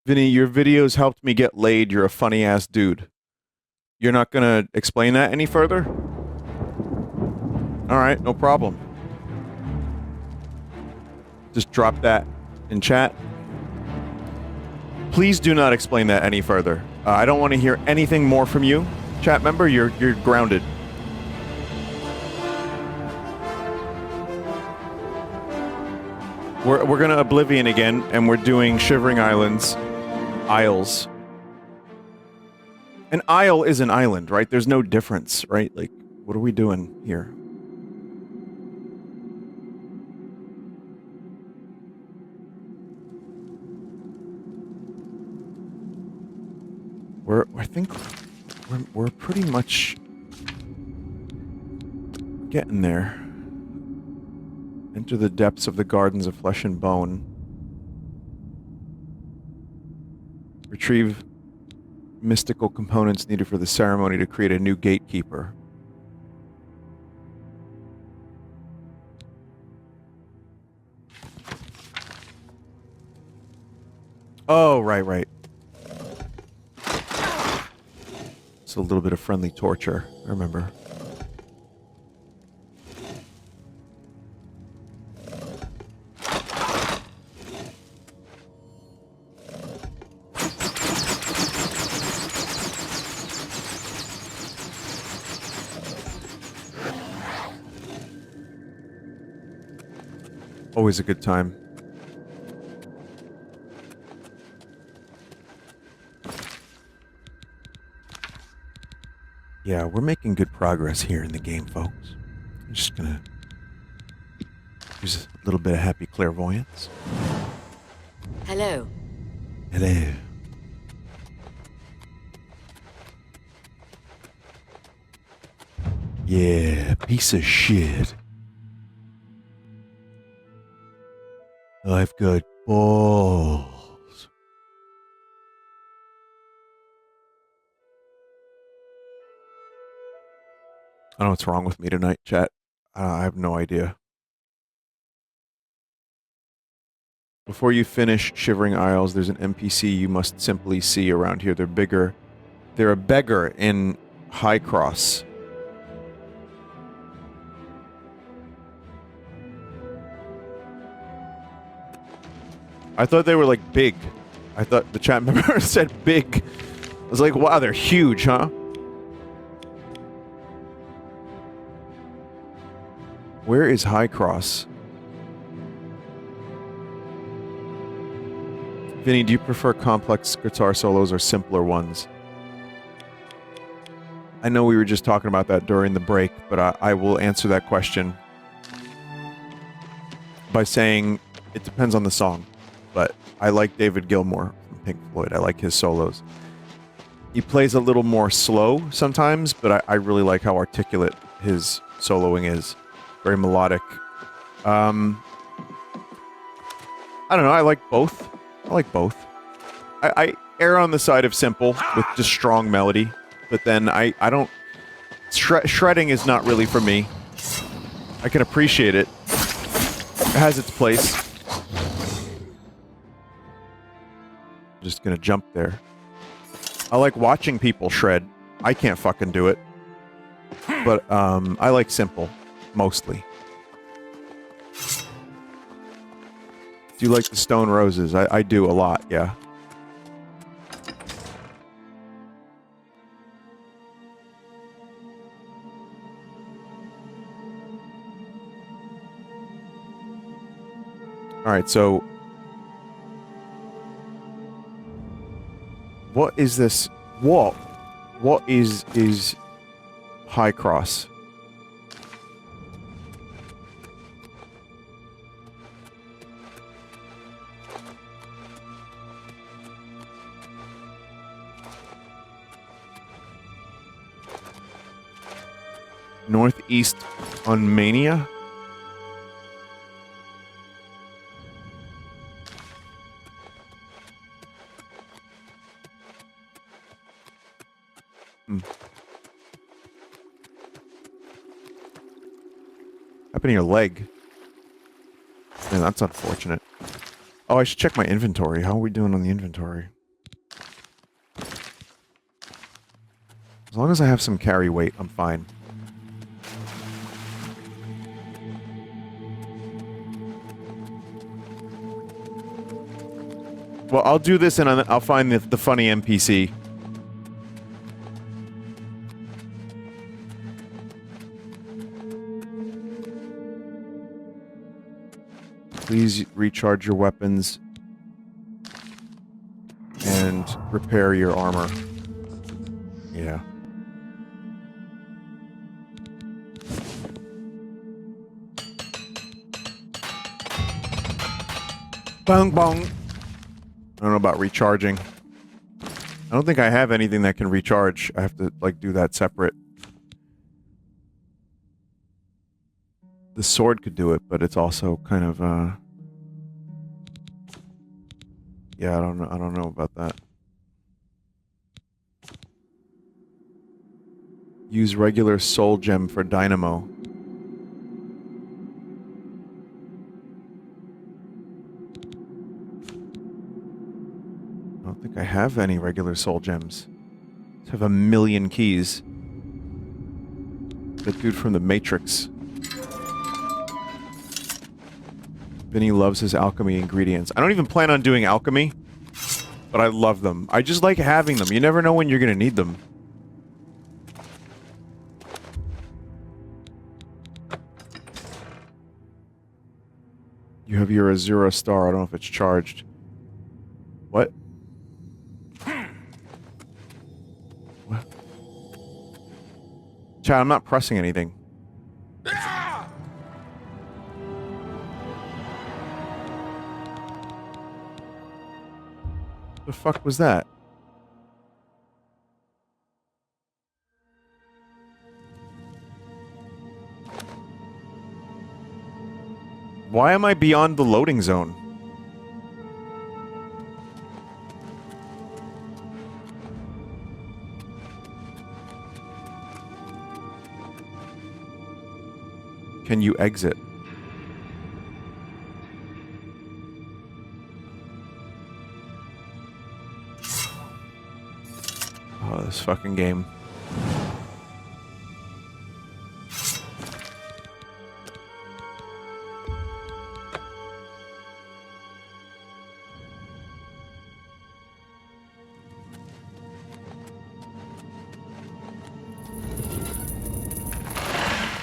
Vinny, your videos helped me get laid. You're a funny ass dude. You're not gonna explain that any further? Alright, no problem. Just drop that in chat. Please do not explain that any further. I don't want to hear anything more from you. Chat member, you're grounded. We're gonna Oblivion again, and we're doing Shivering Islands. Isles. An isle is an island, right? There's no difference, right? Like, what are we doing here? I think we're pretty much getting there. Enter the depths of the gardens of flesh and bone. Retrieve mystical components needed for the ceremony to create a new gatekeeper. Oh, right. It's a little bit of friendly torture, I remember. Always a good time. Yeah, we're making good progress here in the game, folks. I'm just gonna use a little bit of happy clairvoyance. Hello. Hello. Yeah, piece of shit. I've got balls. I don't know what's wrong with me tonight, chat. I have no idea. Before you finish Shivering Isles, there's an NPC you must simply see around here. They're bigger. They're a beggar in High Cross. I thought they were, like, big. I thought the chat member said big. I was like, wow, they're huge, huh? Where is High Cross? Vinny, do you prefer complex guitar solos or simpler ones? I know we were just talking about that during the break, but I will answer that question by saying it depends on the song. But I like David Gilmour from Pink Floyd. I like his solos. He plays a little more slow sometimes, but I really like how articulate his soloing is. Very melodic. I don't know. I like both. I err on the side of simple with just strong melody, but then I don't... shredding is not really for me. I can appreciate it. It has its place. Just gonna jump there. I like watching people shred. I can't fucking do it. But, I like simple. Mostly. Do you like the Stone Roses? I do a lot, yeah. Alright, so... what is this? What is High Cross? Northeast on Mania? Happened to your leg? Man, that's unfortunate. Oh, I should check my inventory. How are we doing on the inventory? As long as I have some carry weight, I'm fine. Well, I'll do this and I'll find the funny NPC. Please recharge your weapons and repair your armor. Yeah. Bong bong. I don't know about recharging. I don't think I have anything that can recharge. I have to, like, do that separate. The sword could do it, but it's also kind of, yeah, I don't know about that. Use regular soul gem for dynamo. I don't think I have any regular soul gems. I have a million keys. That dude from the Matrix. Vinny loves his alchemy ingredients. I don't even plan on doing alchemy, but I love them. I just like having them. You never know when you're gonna need them. You have your Azura star. I don't know if it's charged. What? What? Chad, I'm not pressing anything. The fuck was that? Why am I beyond the loading zone? Can you exit? Oh, this fucking game.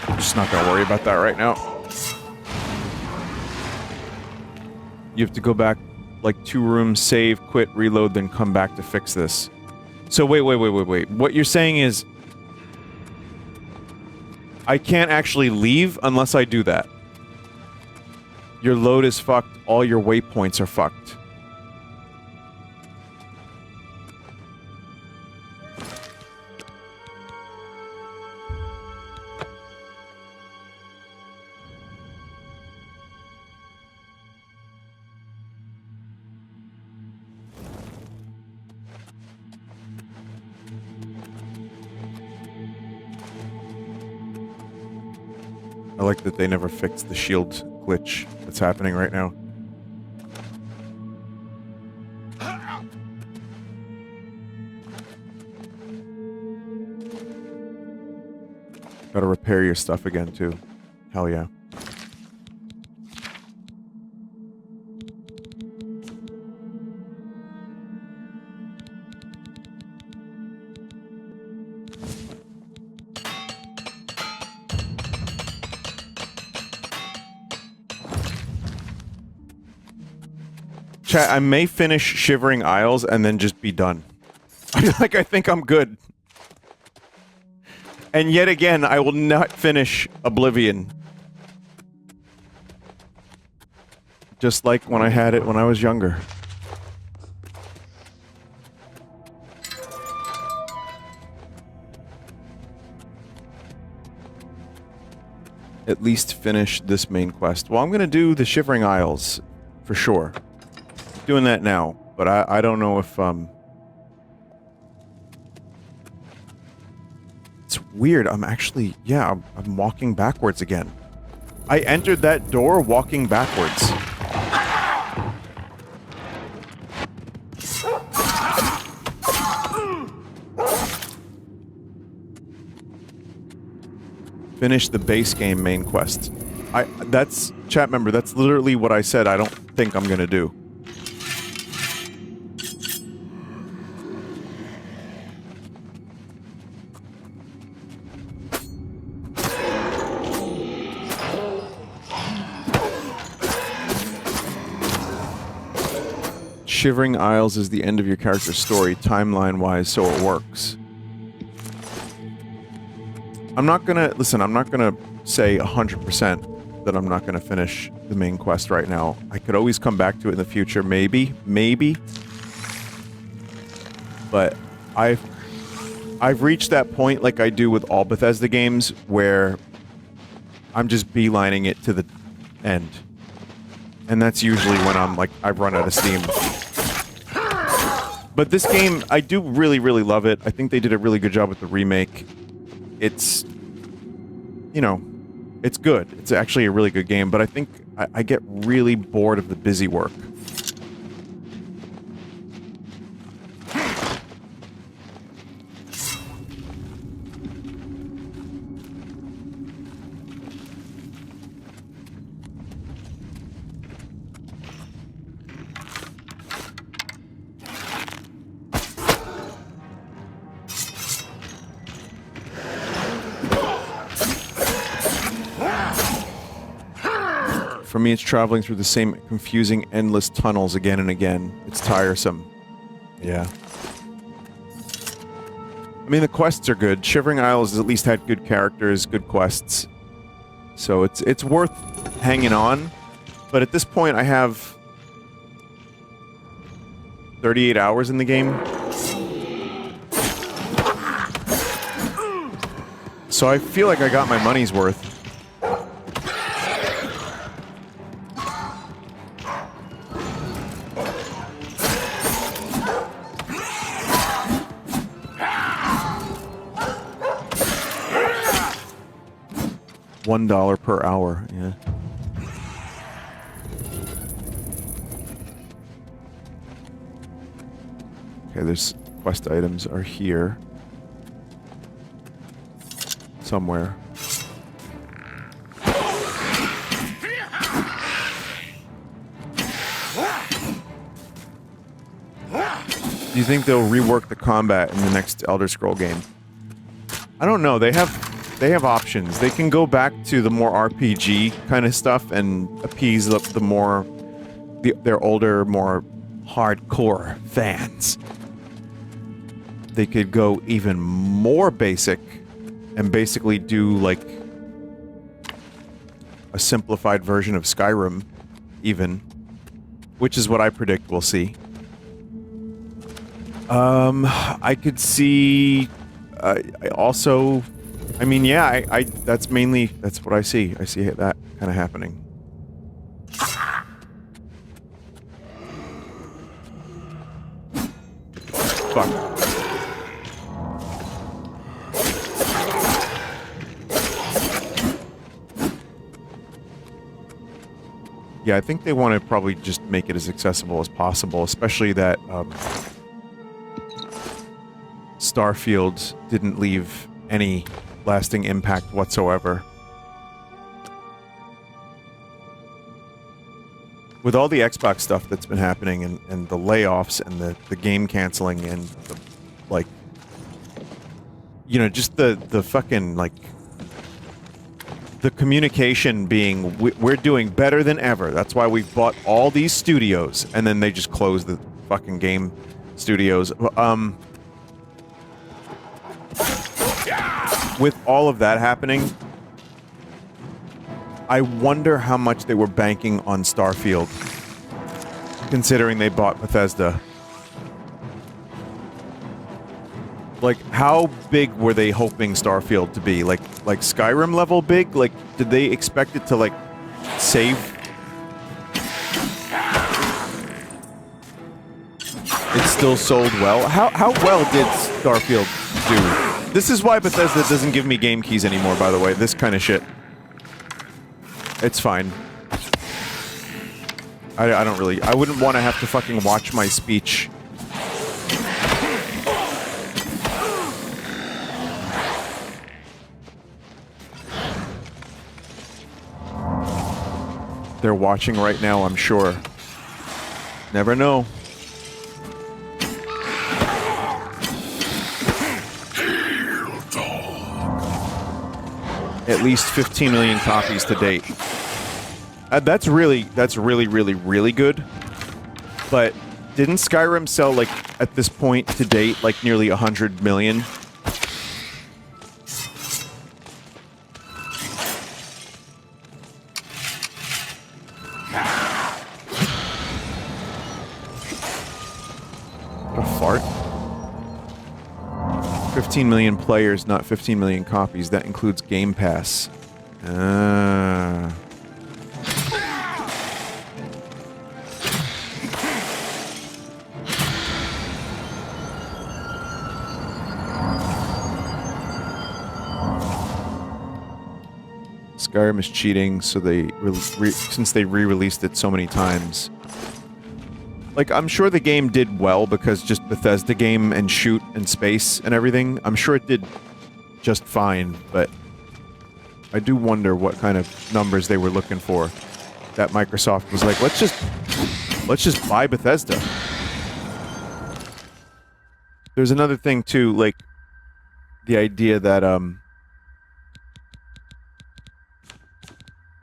I'm just not gonna worry about that right now. You have to go back like 2 rooms, save, quit, reload, then come back to fix this. So wait. What you're saying is I can't actually leave unless I do that. Your load is fucked, all your waypoints are fucked. I like that they never fixed the shield glitch that's happening right now. Gotta repair your stuff again, too. Hell yeah. Chat, I may finish Shivering Isles and then just be done. I think I'm good. And yet again, I will not finish Oblivion. Just like when I had it when I was younger. At least finish this main quest. Well, I'm gonna do the Shivering Isles, for sure. Doing that now, but I don't know if, It's weird, I'm actually, yeah, I'm walking backwards again. I entered that door walking backwards. finish the base game main quest. That's, chat member, that's literally what I said I don't think I'm gonna do. Shivering Isles is the end of your character's story, timeline-wise, so it works. I'm not gonna say 100% that I'm not gonna finish the main quest right now. I could always come back to it in the future, maybe. But I've reached that point, like I do with all Bethesda games, where I'm just beelining it to the end. And that's usually when I'm like, I've run out of steam. But this game, I do really, really love it. I think they did a really good job with the remake. It's, you know, it's good. It's actually a really good game, but I think I get really bored of the busy work. For me, it's traveling through the same confusing, endless tunnels again and again. It's tiresome. Yeah. I mean, the quests are good. Shivering Isles has at least had good characters, good quests. So it's worth hanging on. But at this point, I have 38 hours in the game. So I feel like I got my money's worth. $1 per hour, yeah. Okay, there's quest items are here. Somewhere. Do you think they'll rework the combat in the next Elder Scroll game? I don't know, they have options. They can go back to the more RPG kind of stuff and appease their older, more hardcore fans. They could go even more basic and basically do like a simplified version of Skyrim, even, which is what I predict we'll see. I could see. I mean, yeah, that's what I see. I see that kind of happening. Fuck. Yeah, I think they want to probably just make it as accessible as possible, especially that, Starfield didn't leave any lasting impact whatsoever. With all the Xbox stuff that's been happening and the layoffs and the game canceling and the, like, you know, just the fucking, like, the communication being, we're doing better than ever. That's why we've bought all these studios, and then they just close the fucking game studios. With all of that happening, I wonder how much they were banking on Starfield, considering they bought Bethesda. Like, how big were they hoping Starfield to be? Like Skyrim level big? Like, did they expect it to, like, save? It still sold well? How well did Starfield do? This is why Bethesda doesn't give me game keys anymore, by the way. This kind of shit. It's fine. I don't really... I wouldn't want to have to fucking watch my speech. They're watching right now, I'm sure. Never know. At least 15 million copies to date. That's really, really good. But didn't Skyrim sell, like, at this point to date, like, nearly 100 million? What a fart. 15 million players, not 15 million copies. That includes Game Pass. Skyrim is cheating, so they since they re-released it so many times. Like, I'm sure the game did well because just Bethesda game and shoot and space and everything. I'm sure it did just fine, but I do wonder what kind of numbers they were looking for. That Microsoft was like, let's just buy Bethesda. There's another thing too, like the idea that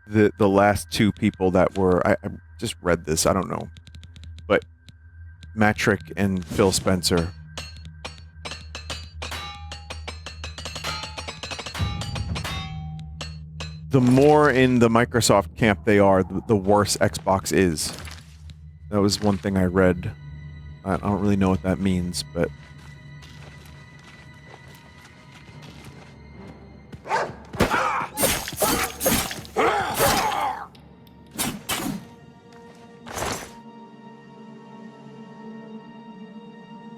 the last two people that were I just read this, I don't know. But Matrick and Phil Spencer. The more in the Microsoft camp they are, the worse Xbox is. That was one thing I read. I don't really know what that means, but...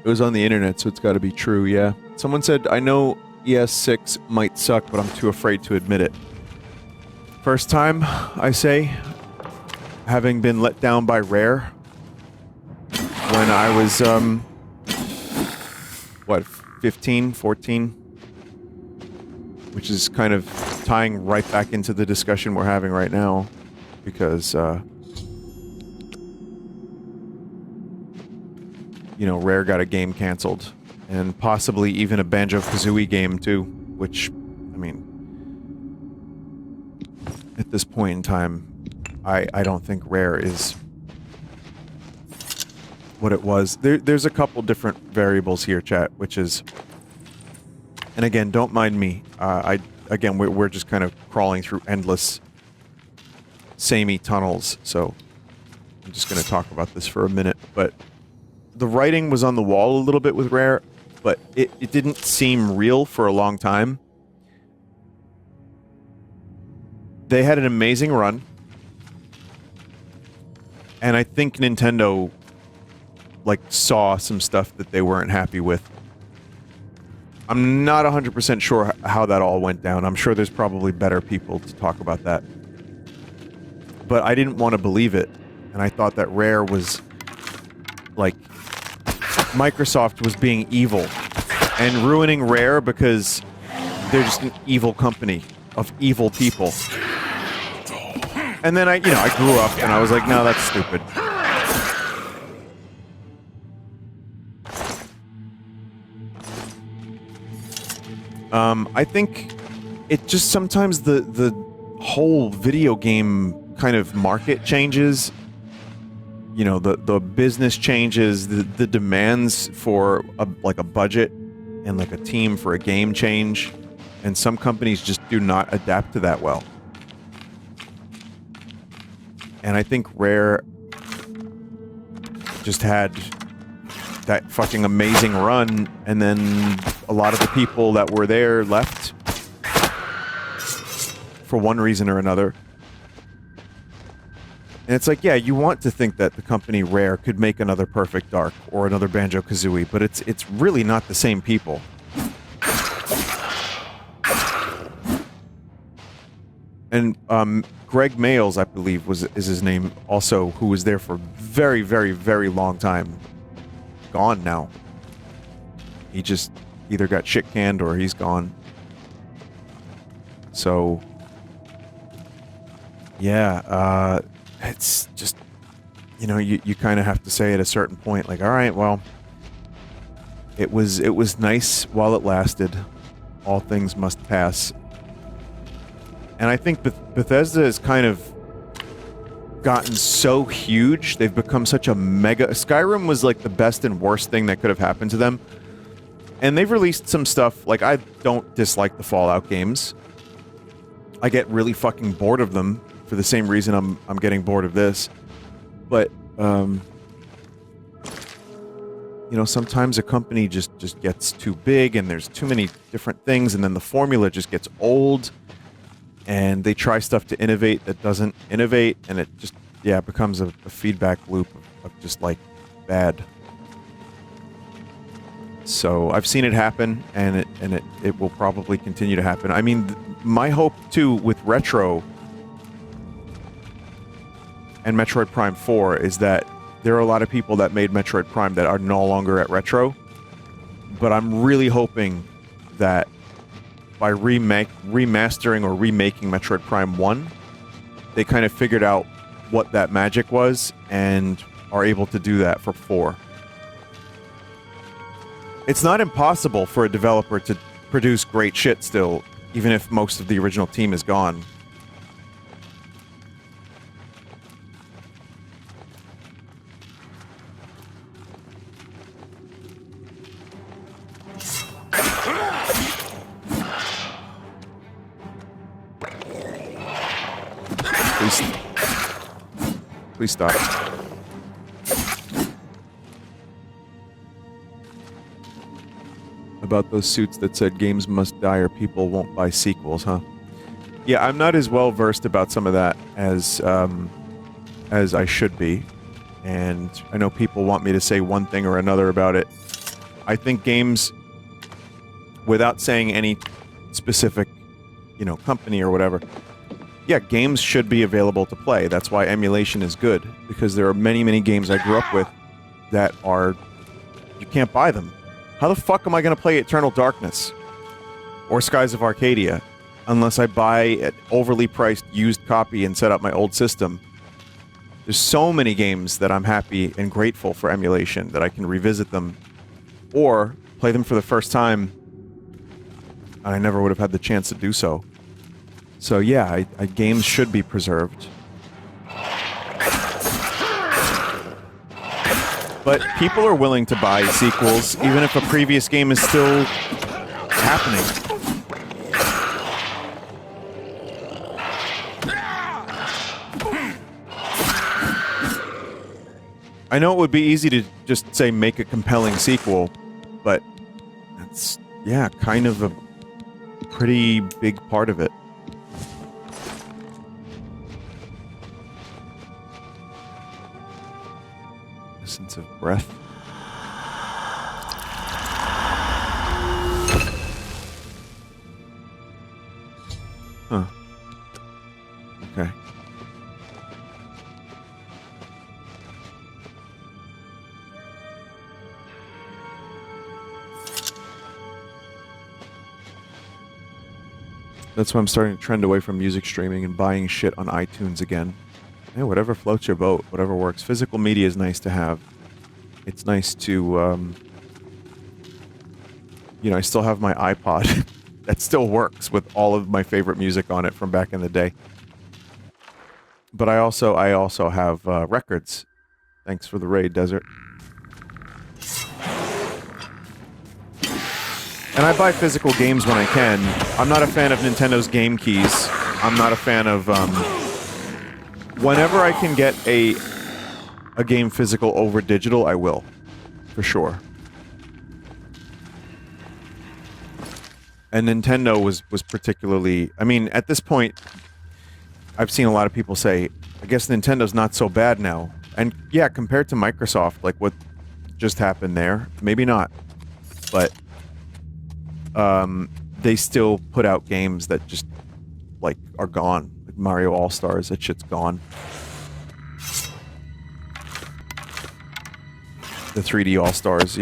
It was on the internet, so it's gotta be true, yeah. Someone said, I know ES6 might suck, but I'm too afraid to admit it. First time, I say, having been let down by Rare when I was, what, 15, 14? Which is kind of tying right back into the discussion we're having right now, because, you know, Rare got a game canceled, and possibly even a Banjo-Kazooie game, too, which, I mean, at this point in time, I don't think Rare is what it was. There's a couple different variables here, chat, which is, and again, don't mind me, again, we're just kind of crawling through endless samey tunnels, so I'm just going to talk about this for a minute, but the writing was on the wall a little bit with Rare, but it didn't seem real for a long time. They had an amazing run, and I think Nintendo, like, saw some stuff that they weren't happy with. I'm not 100% sure how that all went down. I'm sure there's probably better people to talk about that. But I didn't want to believe it, and I thought that Rare was, like, Microsoft was being evil and ruining Rare because they're just an evil company of evil people. And then I grew up and I was like, no, that's stupid. I think it just sometimes the whole video game kind of market changes. You know, the business changes, the demands for a budget and like a team for a game change, and some companies just do not adapt to that well. And I think Rare just had that fucking amazing run, and then a lot of the people that were there left for one reason or another. And it's like, yeah, you want to think that the company Rare could make another Perfect Dark or another Banjo-Kazooie, but it's really not the same people. And Greg Mayles, I believe, is his name, also, who was there for a very, very, very long time. Gone now. He just either got shit canned or he's gone. So, yeah, it's just, you kind of have to say at a certain point, like, all right, well, it was nice while it lasted. All things must pass. And I think Bethesda has kind of gotten so huge. They've become such a mega... Skyrim was like the best and worst thing that could have happened to them. And they've released some stuff, like, I don't dislike the Fallout games. I get really fucking bored of them for the same reason I'm getting bored of this. But, sometimes a company just gets too big and there's too many different things and then the formula just gets old and they try stuff to innovate that doesn't innovate and it just, becomes a feedback loop of just, like, bad. So I've seen it happen and it will probably continue to happen. I mean, my hope, too, with Retro and Metroid Prime 4 is that there are a lot of people that made Metroid Prime that are no longer at Retro, but I'm really hoping that by remastering or remaking Metroid Prime 1, they kind of figured out what that magic was and are able to do that for 4. It's not impossible for a developer to produce great shit still, even if most of the original team is gone. Please stop. About those suits that said games must die or people won't buy sequels, huh? Yeah, I'm not as well versed about some of that as I should be, and I know people want me to say one thing or another about it. I think games, without saying any specific, company or whatever, yeah, games should be available to play. That's why emulation is good, because there are many, many games I grew up with that are... you can't buy them. How the fuck am I going to play Eternal Darkness or Skies of Arcadia unless I buy an overly priced used copy and set up my old system? There's so many games that I'm happy and grateful for emulation that I can revisit them or play them for the first time, and I never would have had the chance to do so. So yeah, games should be preserved. But people are willing to buy sequels, even if a previous game is still happening. I know it would be easy to just say make a compelling sequel, but that's, kind of a pretty big part of it. Essence of breath. Huh. Okay. That's why I'm starting to trend away from music streaming and buying shit on iTunes again. Yeah, whatever floats your boat, whatever works. Physical media is nice to have. It's nice to, I still have my iPod that still works with all of my favorite music on it from back in the day. But I also have records. Thanks for the raid, Desert. And I buy physical games when I can. I'm not a fan of Nintendo's game keys. I'm not a fan of, whenever I can get a game physical over digital, I will. For sure. And Nintendo was particularly... I mean, at this point, I've seen a lot of people say, I guess Nintendo's not so bad now. And yeah, compared to Microsoft, like what just happened there, maybe not. But they still put out games that just, like, are gone. Like Mario All-Stars, that shit's gone. The 3D All-Stars,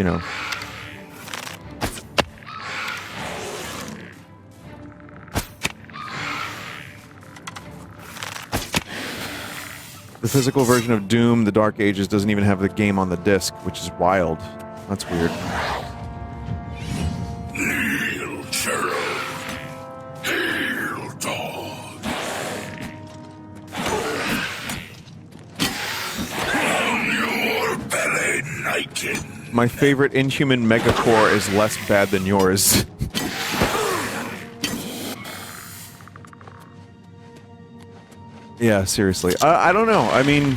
The physical version of Doom, The Dark Ages, doesn't even have the game on the disc, which is wild. That's weird. Kneel, Gerald. Hail, dog. On your belly, Niken. My favorite Inhuman Megacore is less bad than yours. Yeah, seriously. I don't know. I mean,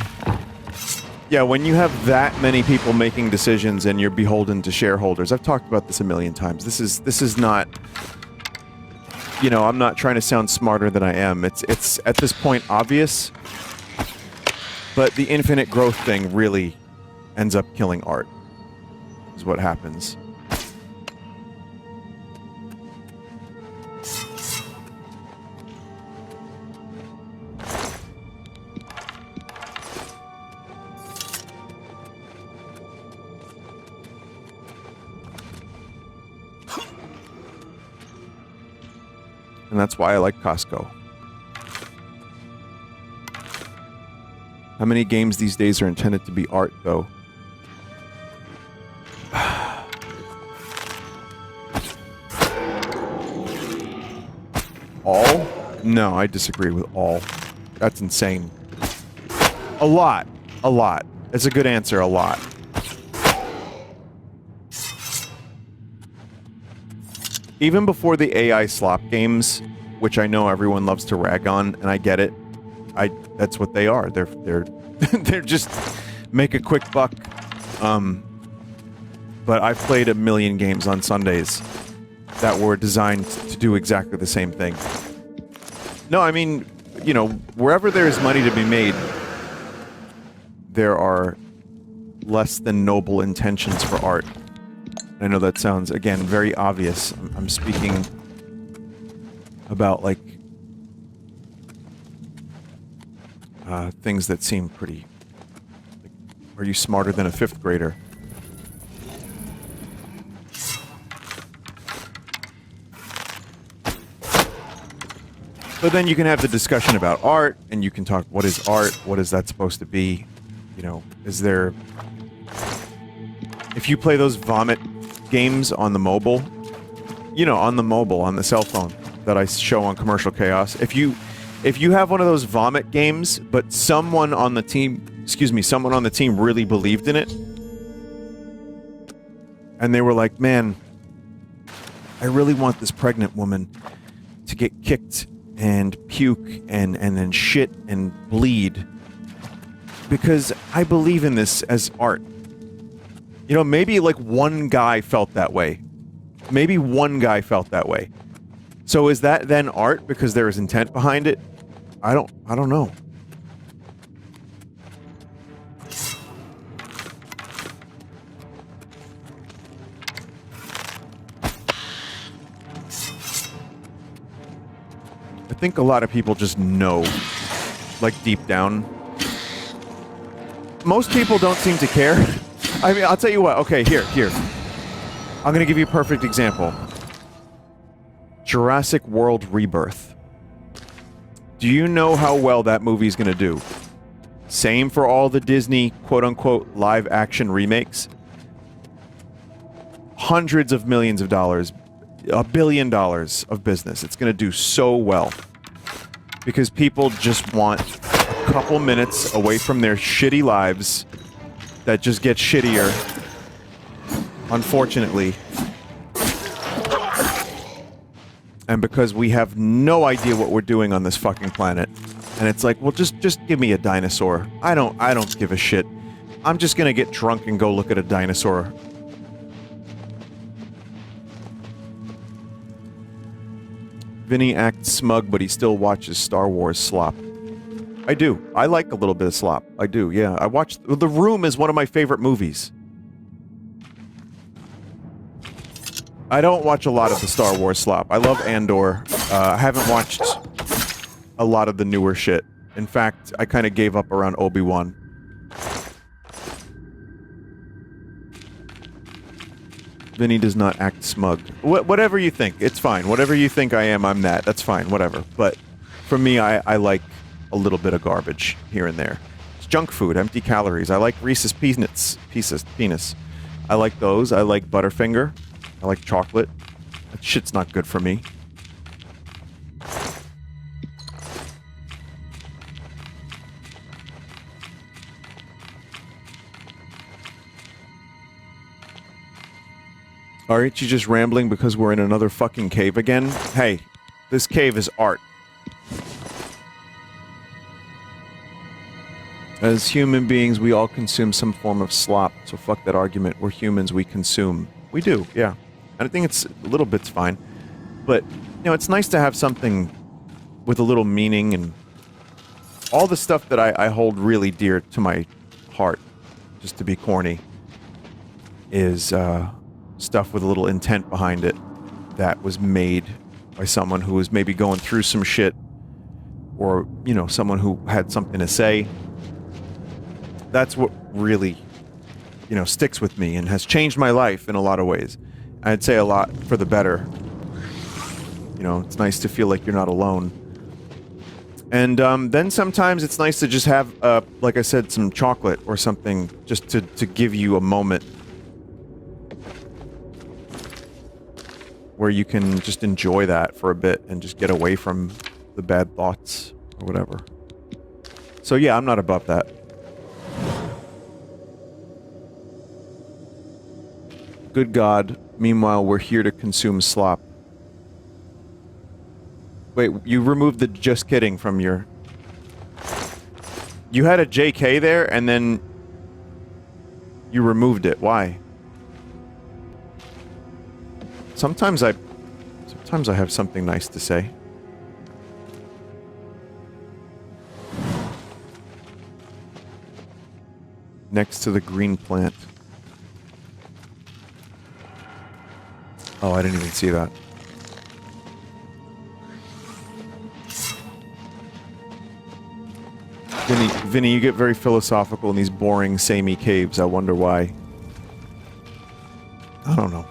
yeah, when you have that many people making decisions and you're beholden to shareholders, I've talked about this a million times. This is not, you know, I'm not trying to sound smarter than I am. It's at this point obvious, but the infinite growth thing really ends up killing art, is what happens. And that's why I like Costco. How many games these days are intended to be art, though? All? No, I disagree with all. That's insane. A lot. A lot. It's a good answer, a lot. Even before the AI slop games, which I know everyone loves to rag on, and I get it. That's what they are. They're they're just make a quick buck. But I've played a million games on Sundays that were designed to do exactly the same thing. No, I mean, you know, wherever there's money to be made, there are less than noble intentions for art. I know that sounds, again, very obvious. I'm speaking about, like, things that seem pretty... Like, are you smarter than a 5th grader? But then you can have the discussion about art, and you can talk, what is art? What is that supposed to be? You know, is there... If you play those vomit games on the mobile, you know, on the cell phone that I show on Commercial Chaos, if you have one of those vomit games, but someone on the team really believed in it, and they were like, man, I really want this pregnant woman to get kicked and puke and then shit and bleed because I believe in this as art. You know, maybe like one guy felt that way. Maybe one guy felt that way. So is that then art because there is intent behind it? I don't know. I think a lot of people just know, like deep down. Most people don't seem to care. I mean, I'll tell you what. Okay, here. I'm gonna give you a perfect example. Jurassic World Rebirth. Do you know how well that movie's gonna do? Same for all the Disney quote-unquote live-action remakes. Hundreds of millions of dollars. $1 billion of business. It's gonna do so well. Because people just want a couple minutes away from their shitty lives that just get shittier, unfortunately. And because we have no idea what we're doing on this fucking planet. And it's like, well, just give me a dinosaur. I don't give a shit. I'm just gonna get drunk and go look at a dinosaur. Vinny acts smug, but he still watches Star Wars slop. I do. I like a little bit of slop. I do, yeah. I watched... The Room is one of my favorite movies. I don't watch a lot of the Star Wars slop. I love Andor. I haven't watched a lot of the newer shit. In fact, I kind of gave up around Obi-Wan. Vinny does not act smug. Whatever you think. It's fine. Whatever you think I am, I'm that. That's fine. Whatever. But for me, I like a little bit of garbage here and there. It's junk food, empty calories. I like Reese's Peanuts. Penis. I like those. I like Butterfinger. I like chocolate. That shit's not good for me. Aren't you just rambling because we're in another fucking cave again? Hey, this cave is art. As human beings, we all consume some form of slop, so fuck that argument. We're humans, we consume. We do, yeah. And I think it's a little bit's fine. But, you know, it's nice to have something with a little meaning, and all the stuff that I hold really dear to my heart, just to be corny, is, stuff with a little intent behind it that was made by someone who was maybe going through some shit, or, you know, someone who had something to say. That's what really, you know, sticks with me and has changed my life in a lot of ways. I'd say a lot for the better. You know, it's nice to feel like you're not alone. And then sometimes it's nice to just have, like I said, some chocolate or something just to give you a moment where you can just enjoy that for a bit and just get away from the bad thoughts or whatever. So yeah, I'm not above that. Good God, meanwhile we're here to consume slop. Wait, you removed the just kidding from your... You had a JK there and then you removed it. Why? Sometimes I have something nice to say. Next to the green plant. Oh, I didn't even see that. Vinny, you get very philosophical in these boring, samey caves. I wonder why. I don't know.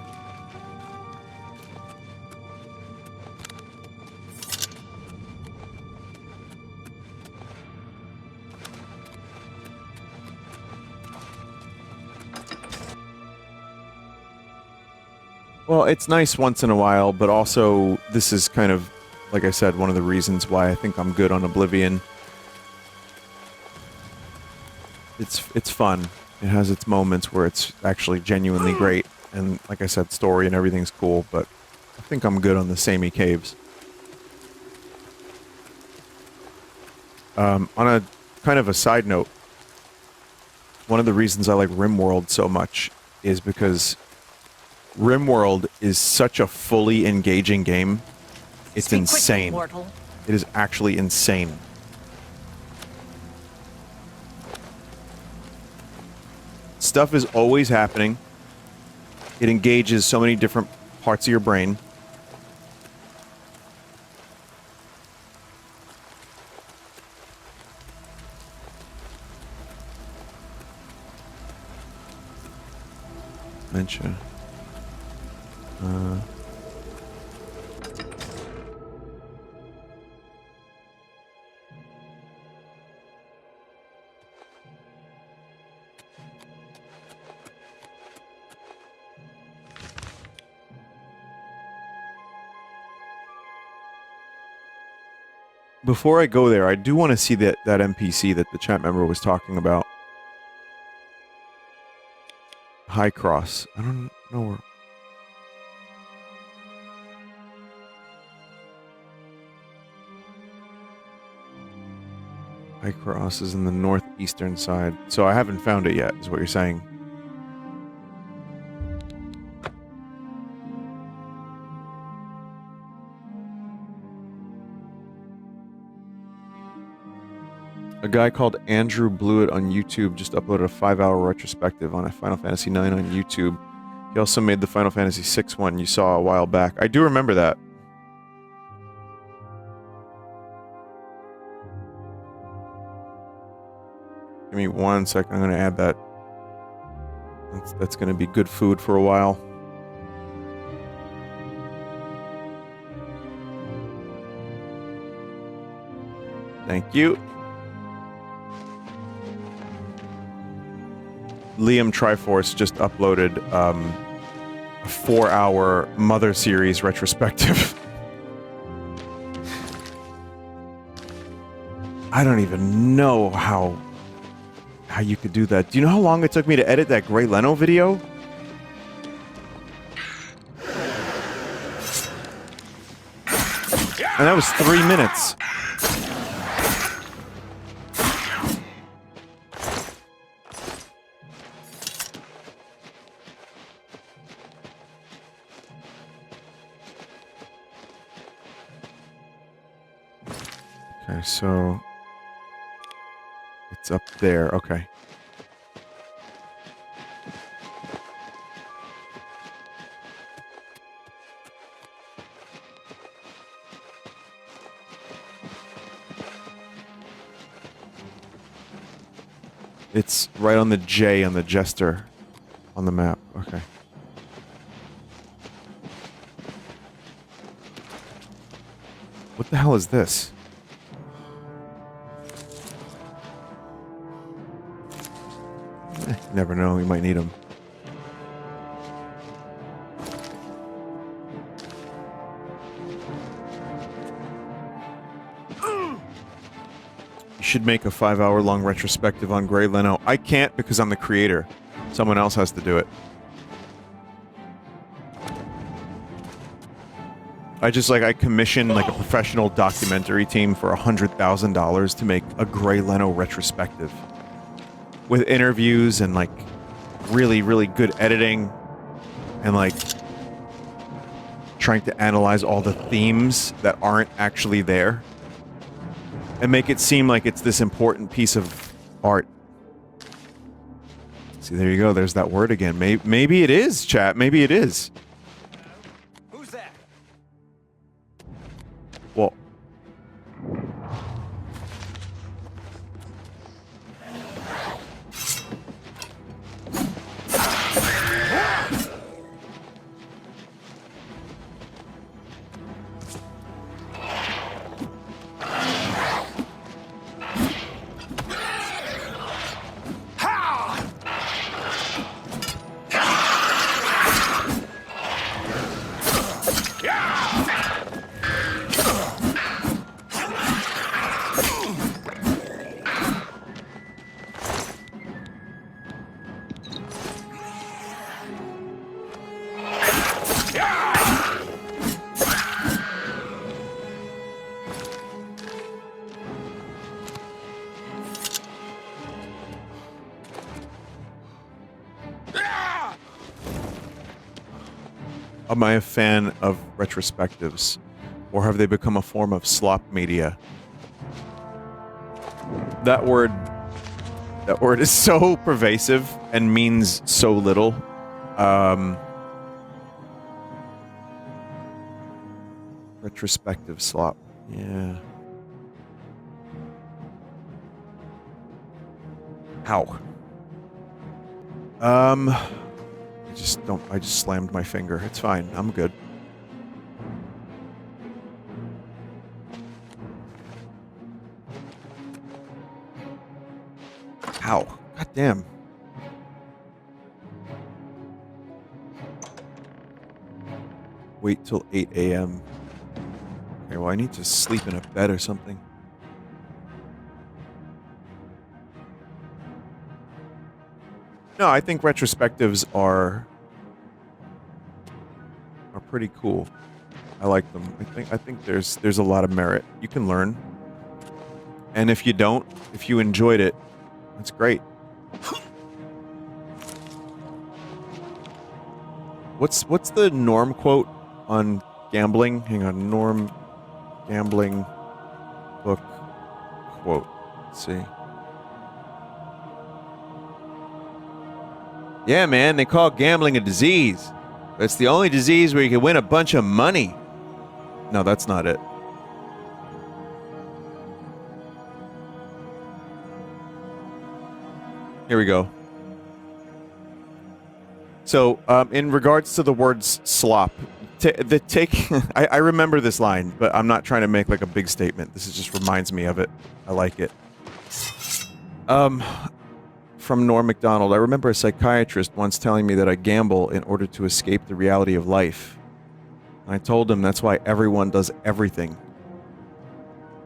Well, it's nice once in a while, but also this is kind of, like I said, one of the reasons why I think I'm good on Oblivion. It's fun. It has its moments where it's actually genuinely great, and like I said, story and everything's cool, but I think I'm good on the samey caves. On a kind of a side note, one of the reasons I like RimWorld so much is because RimWorld is such a fully engaging game. It's insane. It is actually insane. Stuff is always happening. It engages so many different parts of your brain. Dementia. Before I go there, I do want to see that NPC that the chat member was talking about. High Cross. I don't know where... High Cross is in the northeastern side. So I haven't found it yet, is what you're saying. A guy called Andrew Blewett on YouTube just uploaded a 5-hour retrospective on a Final Fantasy IX on YouTube. He also made the Final Fantasy VI one you saw a while back. I do remember that. Give me 1 second. I'm going to add that. That's going to be good food for a while. Thank you. Liam Triforce just uploaded a 4-hour Mother series retrospective. I don't even know how you could do that. Do you know how long it took me to edit that Gray Leno video? And that was 3 minutes. Okay, so it's up there. Okay. It's right on the J on the Jester on the map. Okay. What the hell is this? You never know, we might need them. Should make a 5-hour-long retrospective on Gray Leno. I can't because I'm the creator. Someone else has to do it. I commissioned like a professional documentary team for $100,000 to make a Gray Leno retrospective. With interviews and like really, really good editing and like trying to analyze all the themes that aren't actually there. And make it seem like it's this important piece of art. See, there you go. There's that word again. Maybe it is, chat. Maybe it is. Who's that? Well. Am I a fan of retrospectives? Or have they become a form of slop media? That word is so pervasive and means so little. Retrospective slop. Yeah. How? I just slammed my finger. It's fine. I'm good. Ow. God damn. Wait till 8 a.m. Okay, well, I need to sleep in a bed or something. No, I think retrospectives are pretty cool. I like them. I think there's a lot of merit. You can learn. And if you don't, if you enjoyed it, that's great. What's the Norm quote on gambling? Hang on, Norm gambling book quote. Let's see. Yeah, man, they call gambling a disease. It's the only disease where you can win a bunch of money. No, that's not it. Here we go. So, in regards to the words slop, I remember this line, but I'm not trying to make like a big statement. This just reminds me of it. I like it. from Norm MacDonald. I remember a psychiatrist once telling me that I gamble in order to escape the reality of life. I told him that's why everyone does everything.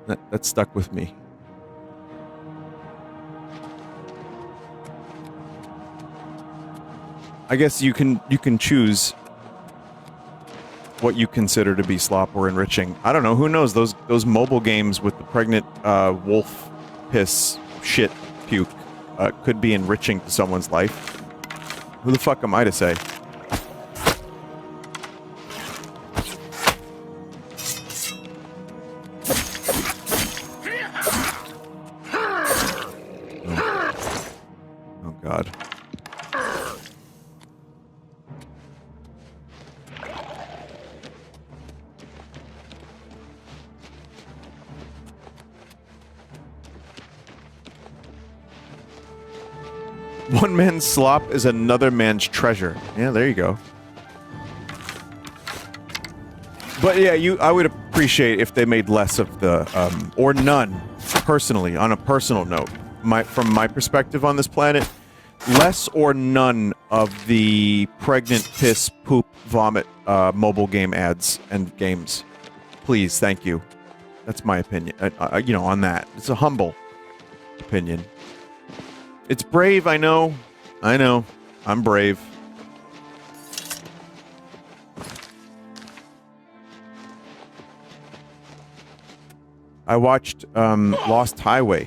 That stuck with me. I guess you can choose what you consider to be slop or enriching. I don't know. Who knows? Those mobile games with the pregnant wolf piss shit puke could be enriching to someone's life. Who the fuck am I to say? Oh God. One man's slop is another man's treasure. Yeah, there you go. But yeah, I would appreciate if they made less of the, or none, personally, on a personal note. From my perspective on this planet, less or none of the pregnant piss, poop, vomit, mobile game ads and games. Please, thank you. That's my opinion, you know, on that. It's a humble opinion. It's brave, I know. I know. I'm brave. I watched Lost Highway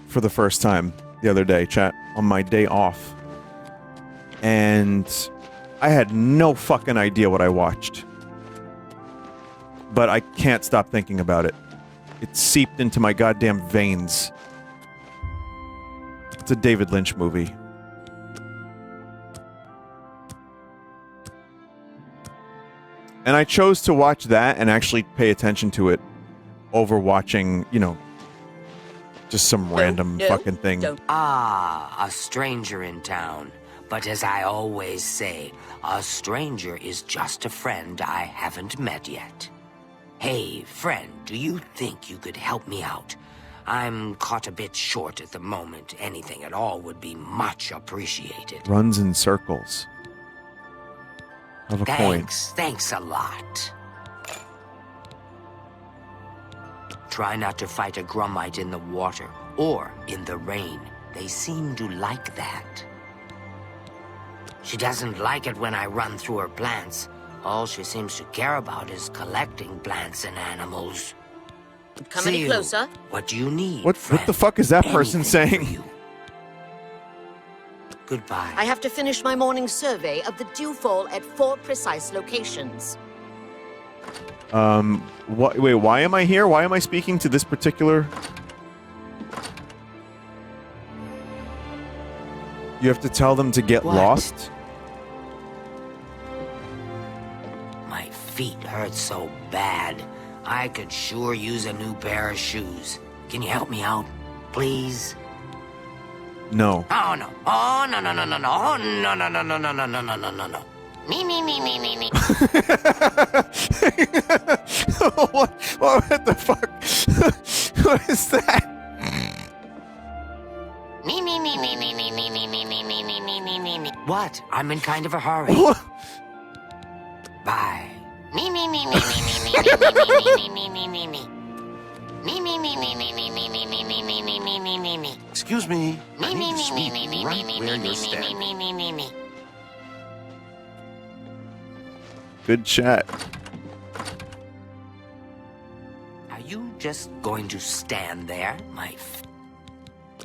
for the first time the other day, chat, on my day off. And I had no fucking idea what I watched. But I can't stop thinking about it. It seeped into my goddamn veins. It's a David Lynch movie. And I chose to watch that and actually pay attention to it over watching, you know, just some random fucking thing. Ah, a stranger in town. But as I always say, a stranger is just a friend I haven't met yet. Hey, friend, do you think you could help me out? I'm caught a bit short at the moment. Anything at all would be much appreciated. Runs in circles. Have a coin. Thanks a lot. Try not to fight a Grummite in the water or in the rain. They seem to like that. She doesn't like it when I run through her plants. All she seems to care about is collecting plants and animals. Come any closer? What do you need, What the fuck is that person saying? Goodbye. I have to finish my morning survey of the dewfall at 4 precise locations. Wait, why am I here? Why am I speaking to this particular... You have to tell them to get lost? My feet hurt so bad. I could sure use a new pair of shoes. Can you help me out, please? No. Oh, no. Oh, no, no, no, no, no. Oh, no, no, no, no, no, no, no, no, no, no, no. Me. What the fuck? What is that? Me. What? I'm in kind of a hurry. Bye. Me. Excuse me. I need to speak right where you're standing. Good chat. Are you just going to stand there, my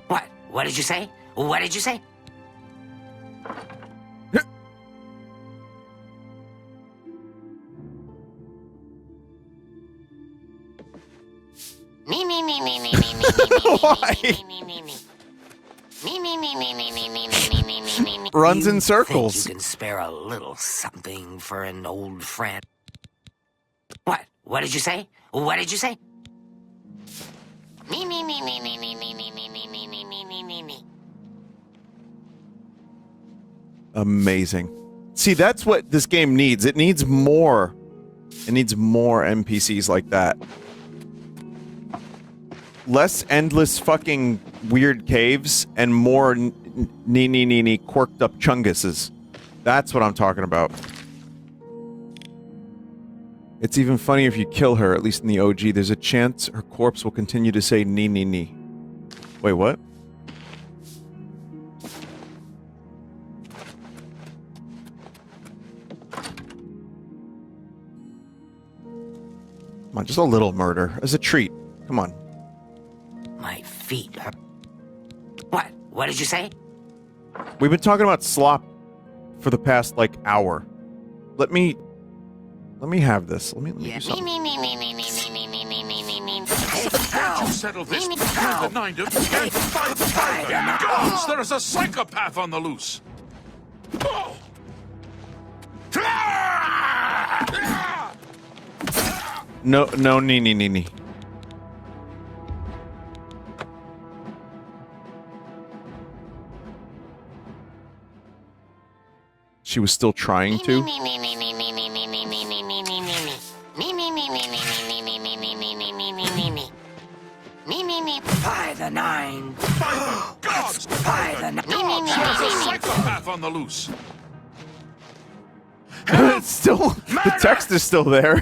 What? What did you say? What did you say? Runs in circles. Think you can spare a little something for an old friend? What? What did you say? What did you say? Amazing. See, that's what this game needs. It needs more. It needs more NPCs like that. Less endless fucking weird caves and more Nee, quirked up chunguses. That's what I'm talking about. It's even funny if you kill her, at least in the OG, there's a chance her corpse will continue to say nee. Wait, what? Come on, just a little murder. As a treat. Come on. My feet are... What? What did you say? We've been talking about slop for the past, like, hour. Let me have this. Let me do something. Can't you settle this? You're the 9 to get by the gods! There is a psychopath on the loose. Oh. No, nee. She was still trying to. By the 9. By the gods! By the 9. There's a psychopath on the loose. It's still, the text is still there.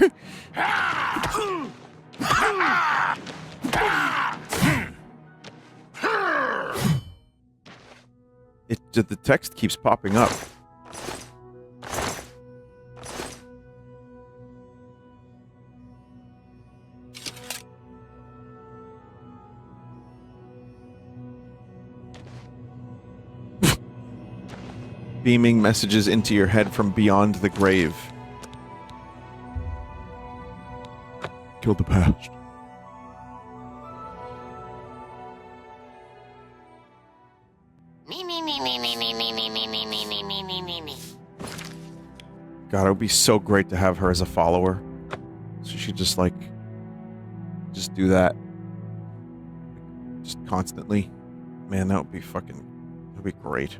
The text keeps popping up. Beaming messages into your head from beyond the grave. Kill the past. God, it would be so great to have her as a follower. So she just like... just do that. Just constantly. Man, that would be fucking... that would be great.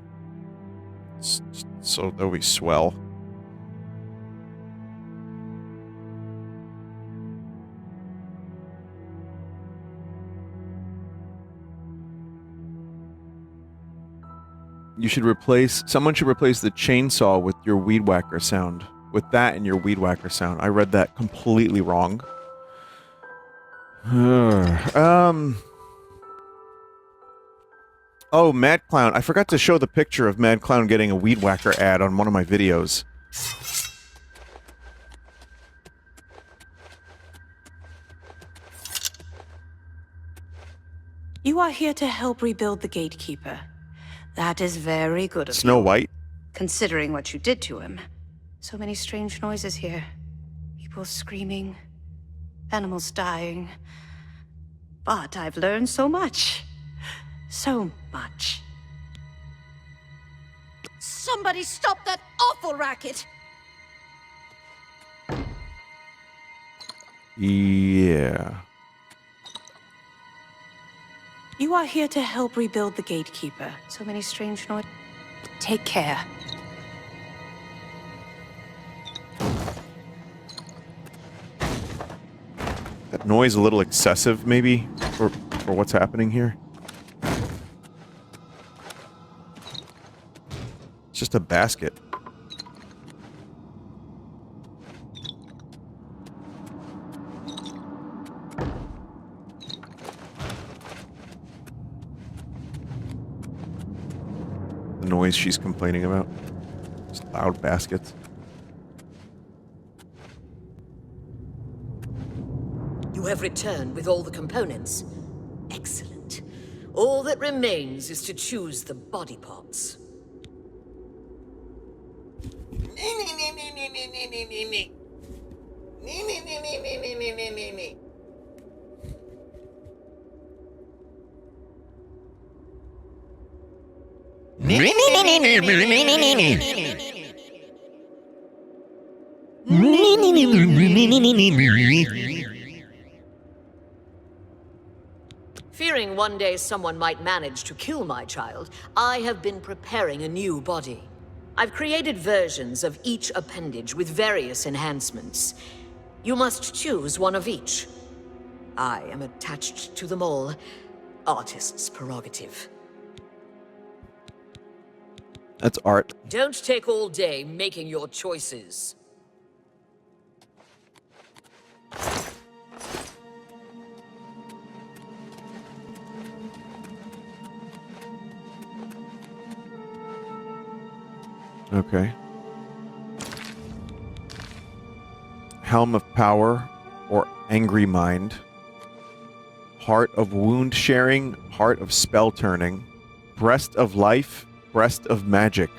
So that would be swell. Someone should replace the chainsaw with your weed whacker sound. With that and your weed whacker sound. I read that completely wrong. Oh, Mad Clown. I forgot to show the picture of Mad Clown getting a weed whacker ad on one of my videos. You are here to help rebuild the Gatekeeper. That is very good of you. Snow White? Considering what you did to him. So many strange noises here. People screaming. Animals dying. But I've learned so much. So much. Somebody stop that awful racket! Yeah. You are here to help rebuild the Gatekeeper. So many strange noises. Take care. That noise a little excessive, maybe, for what's happening here. It's just a basket. The noise she's complaining about. Just loud baskets. You have returned with all the components. Excellent. All that remains is to choose the body parts. Fearing one day someone might manage to kill my child, I have been preparing a new body. I've created versions of each appendage with various enhancements. You must choose one of each. I am attached to them all. Artist's prerogative. That's art. Don't take all day making your choices. Okay. Helm of Power or Angry Mind. Heart of Wound Sharing, Heart of Spell Turning. Breast of Life, Breast of Magic.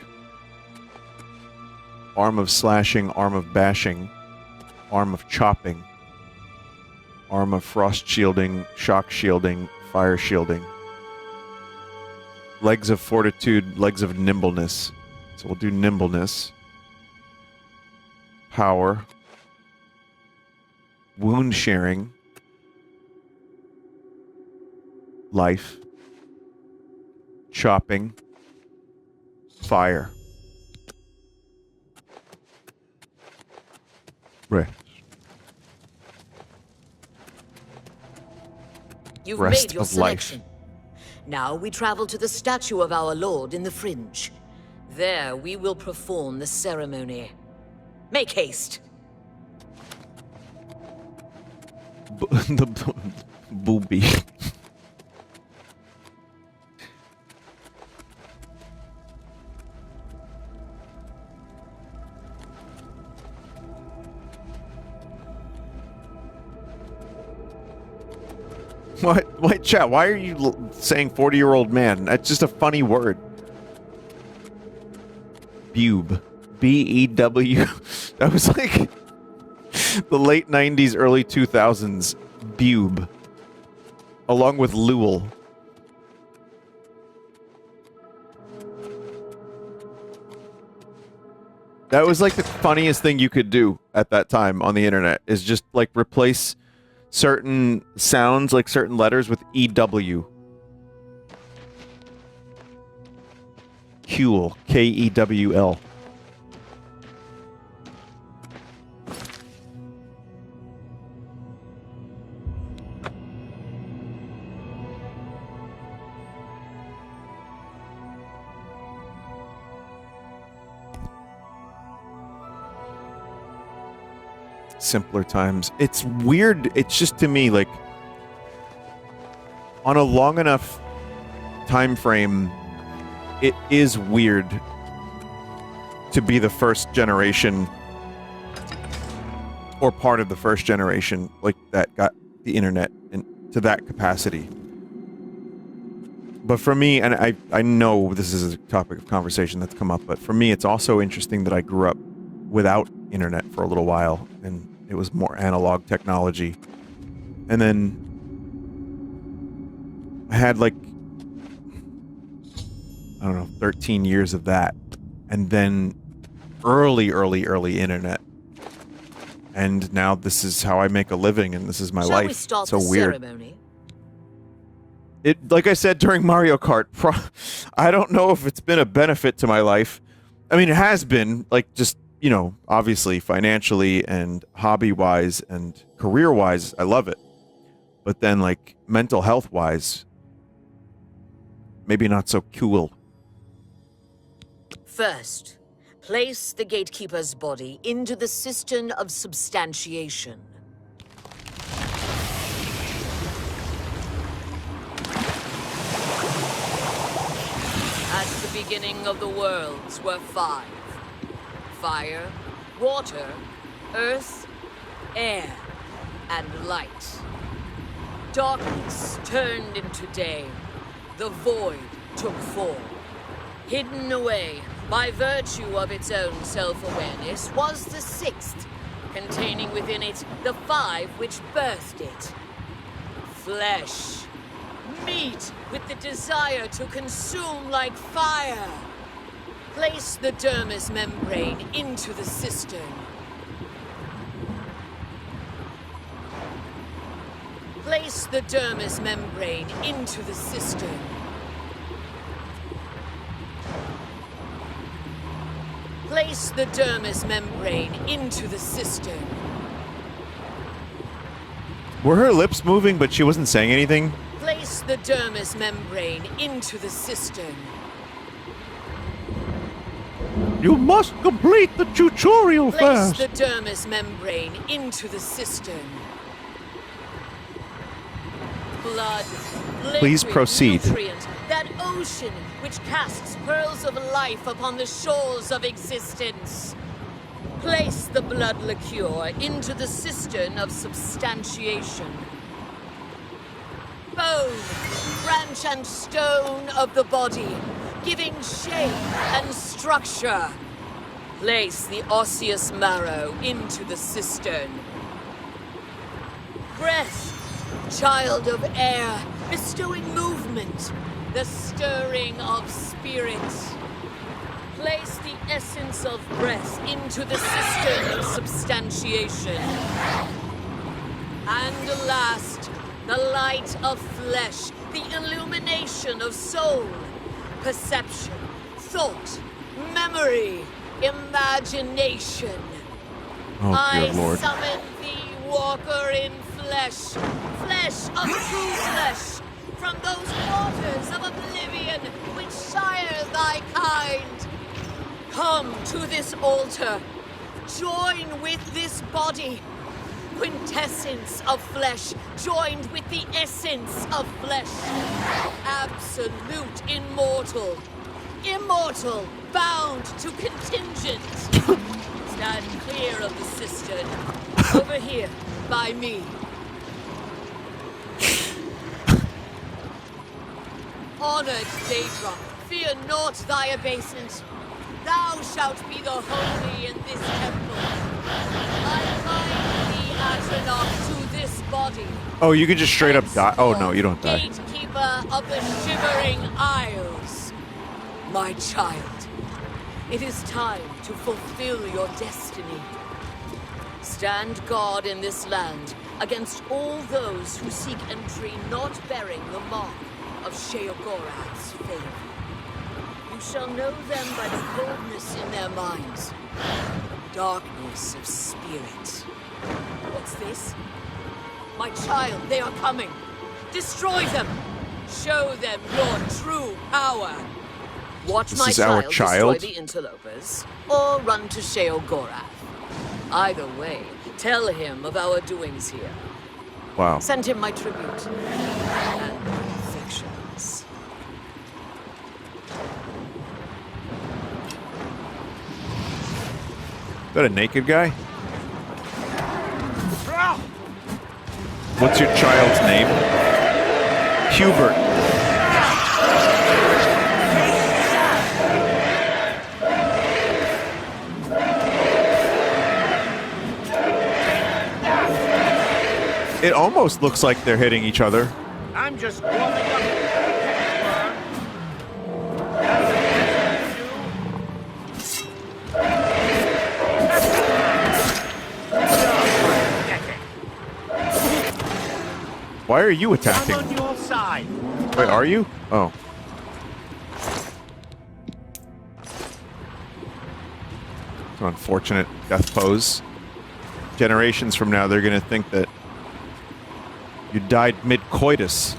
Arm of Slashing, Arm of Bashing. Arm of Chopping. Arm of Frost Shielding, Shock Shielding, Fire Shielding. Legs of Fortitude, Legs of Nimbleness. So we'll do Nimbleness. Power. Wound Sharing. Life. Chopping. Fire. Rest. You've Rest made your of life. selection. Now we travel to the statue of our lord in the Fringe. There we will perform the ceremony. Make haste. The booby. What, chat? Why are you saying 40-year-old man? That's just a funny word. Bube. B-E-W. That was like the late 90s, early 2000s. Bube. Along with Lewel. That was like the funniest thing you could do at that time on the internet, is just like replace certain sounds, like certain letters, with EW. Kewl. K-E-W-L. Simpler times. It's weird. It's just, to me, like, on a long enough time frame, it is weird to be the first generation, or part of the first generation, like, that got the internet to that capacity. But for me, and I know this is a topic of conversation that's come up, but for me, it's also interesting that I grew up without internet for a little while, and it was more analog technology. And then I had, like, I don't know, 13 years of that. And then early internet. And now this is how I make a living, and this is my Shall life. we start so the weird. ceremony? It, like I said during Mario Kart, I don't know if it's been a benefit to my life. I mean, it has been, like, just, you know, obviously financially and hobby-wise and career-wise, I love it. But then, like, mental health-wise, maybe not so cool. First, place the gatekeeper's body into the cistern of substantiation. At the beginning of the worlds were 5. Fire, water, earth, air, and light. Darkness turned into day. The void took form. Hidden away by virtue of its own self-awareness was the 6th, containing within it the 5 which birthed it. Flesh. Meat with the desire to consume like fire. Place the dermis membrane into the cistern. Place the dermis membrane into the cistern. Place the dermis membrane into the cistern. Were her lips moving, but she wasn't saying anything? Place the dermis membrane into the cistern. You must complete the tutorial Place first. the dermis membrane into the cistern. Blood, Please liquid, proceed. nutrient, that ocean which casts pearls of life upon the shores of existence. Place the blood liqueur into the cistern of substantiation. Bone, branch and stone of the body, giving shape and structure. Place the osseous marrow into the cistern. Breath, child of air, bestowing movement, the stirring of spirit. Place the essence of breath into the cistern of substantiation. And last, the light of flesh, the illumination of soul, perception, thought, memory, imagination. Oh, I dear Lord. summon thee, walker in flesh, flesh of true flesh, from those waters of oblivion which sire thy kind. Come to this altar, join with this body, quintessence of flesh, joined with the essence of flesh, absolute immortal, immortal, bound to contingent. Stand clear of the cistern, over here, by me. Honored Daedra, fear not thy abasement. Thou shalt be the holy in this temple. I bind thee, Atronach, to this body. Oh, you can just straight up die. Oh, no, you don't die. Gatekeeper of the Shivering Isles. My child, it is time to fulfill your destiny. Stand guard in this land against all those who seek entry not bearing the mark of Sheogorath's favor. You shall know them by the coldness in their minds, darkness of spirit. What's this? My child, they are coming. Destroy them. Show them your true power. Watch This my is our child child? destroy the interlopers, or run to Sheogorath. Either way, tell him of our doings here. Wow. Send him my tribute and affections. Is that a naked guy? What's your child's name? Hubert. It almost looks like they're hitting each other. I'm just warming up. Why are you I'm attacking? on your side. Wait, are you? Oh. It's an unfortunate death pose. Generations from now, they're going to think that you died mid-coitus.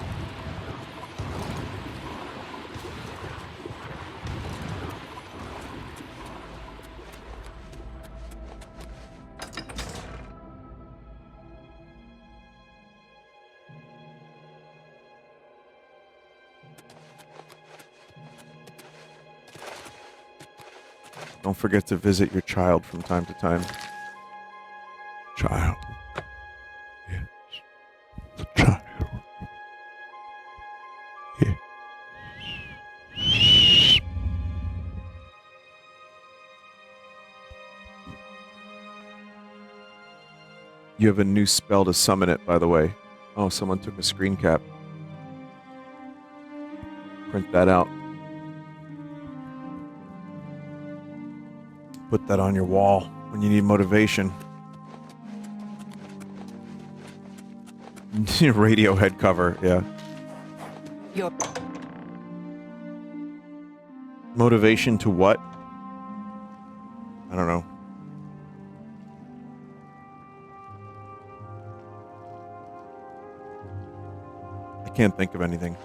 Don't forget to visit your child from time to time. Child. Yes. The child. Yes. You have a new spell to summon it, by the way. Oh, someone took a screen cap. Print that out. Put that on your wall when you need motivation. Radiohead cover, yeah. Your Motivation to what? I don't know. I can't think of anything.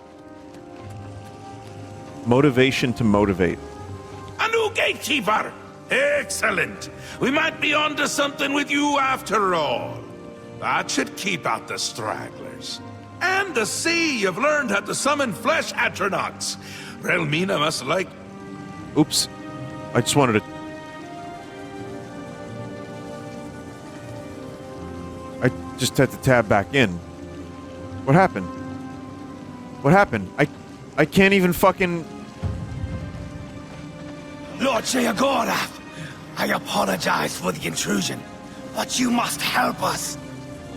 Motivation to motivate. A new gatekeeper! Excellent. We might be onto something with you after all. That should keep out the stragglers. And to see you've learned how to summon flesh atronachs. Relmina must like... Oops. I just wanted to... I just had to tab back in. What happened? What happened? I can't even fucking... Lord Sheogorath, I apologize for the intrusion, but you must help us.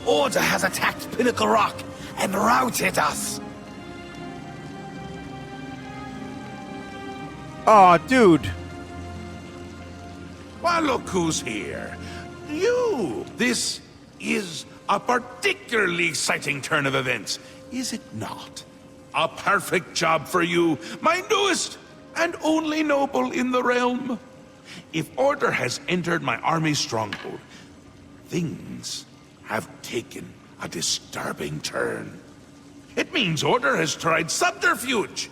Order has attacked Pinnacle Rock and routed us. Aw, dude. Well, look who's here. You! This is a particularly exciting turn of events, is it not? A perfect job for you, my newest and only noble in the realm. If Order has entered my army's stronghold, things have taken a disturbing turn. It means Order has tried subterfuge,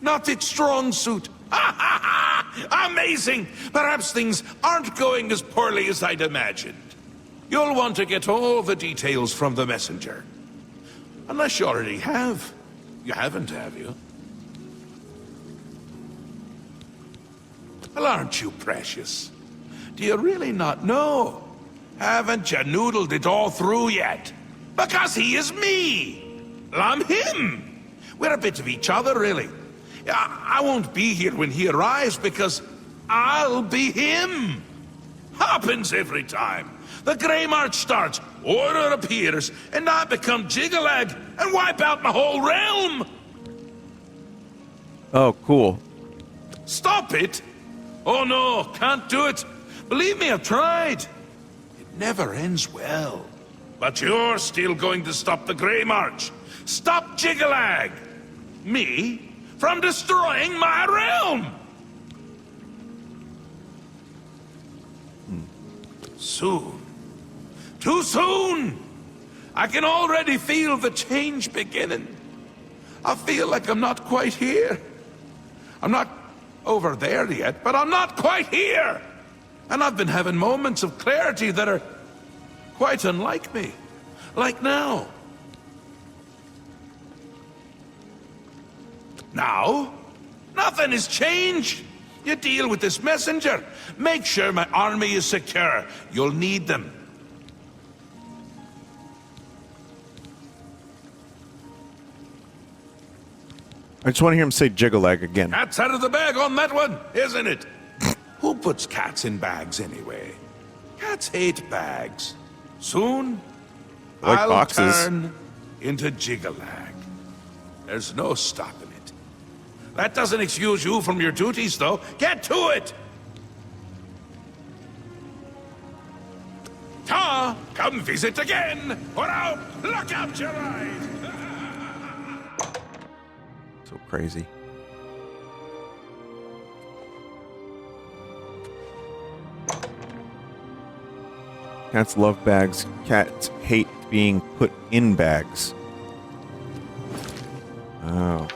not its strong suit. Ha ha ha! Amazing! Perhaps things aren't going as poorly as I'd imagined. You'll want to get all the details from the messenger. Unless you already have. You haven't, have you? Well, aren't you precious? Do you really not know? Haven't you noodled it all through yet? Because he is me! I'm him! We're a bit of each other, really. I won't be here when he arrives because I'll be him! Happens every time. The Grey March starts, Order appears, and I become Jiggalag and wipe out my whole realm! Oh, cool. Stop it! Oh no, can't do it. Believe me, I've tried. It never ends well. But you're still going to stop the Grey March. Stop Jiggalag! Me? From destroying my realm! Soon. Too soon! I can already feel the change beginning. I feel like I'm not quite here. I'm not over there yet, but I'm not quite here! And I've been having moments of clarity that are quite unlike me. Like now. Now? Nothing has changed. You deal with this messenger. Make sure my army is secure. You'll need them. I just want to hear him say Jiggalag again. Cat's out of the bag on that one, isn't it? Who puts cats in bags anyway? Cats hate bags. Soon, Like I'll boxes. turn into Jiggalag. There's no stopping it. That doesn't excuse you from your duties, though. Get to it! Ta! Come visit again! Or I'll pluck out your eyes! So crazy. Cats love bags. Cats hate being put in bags. Oh.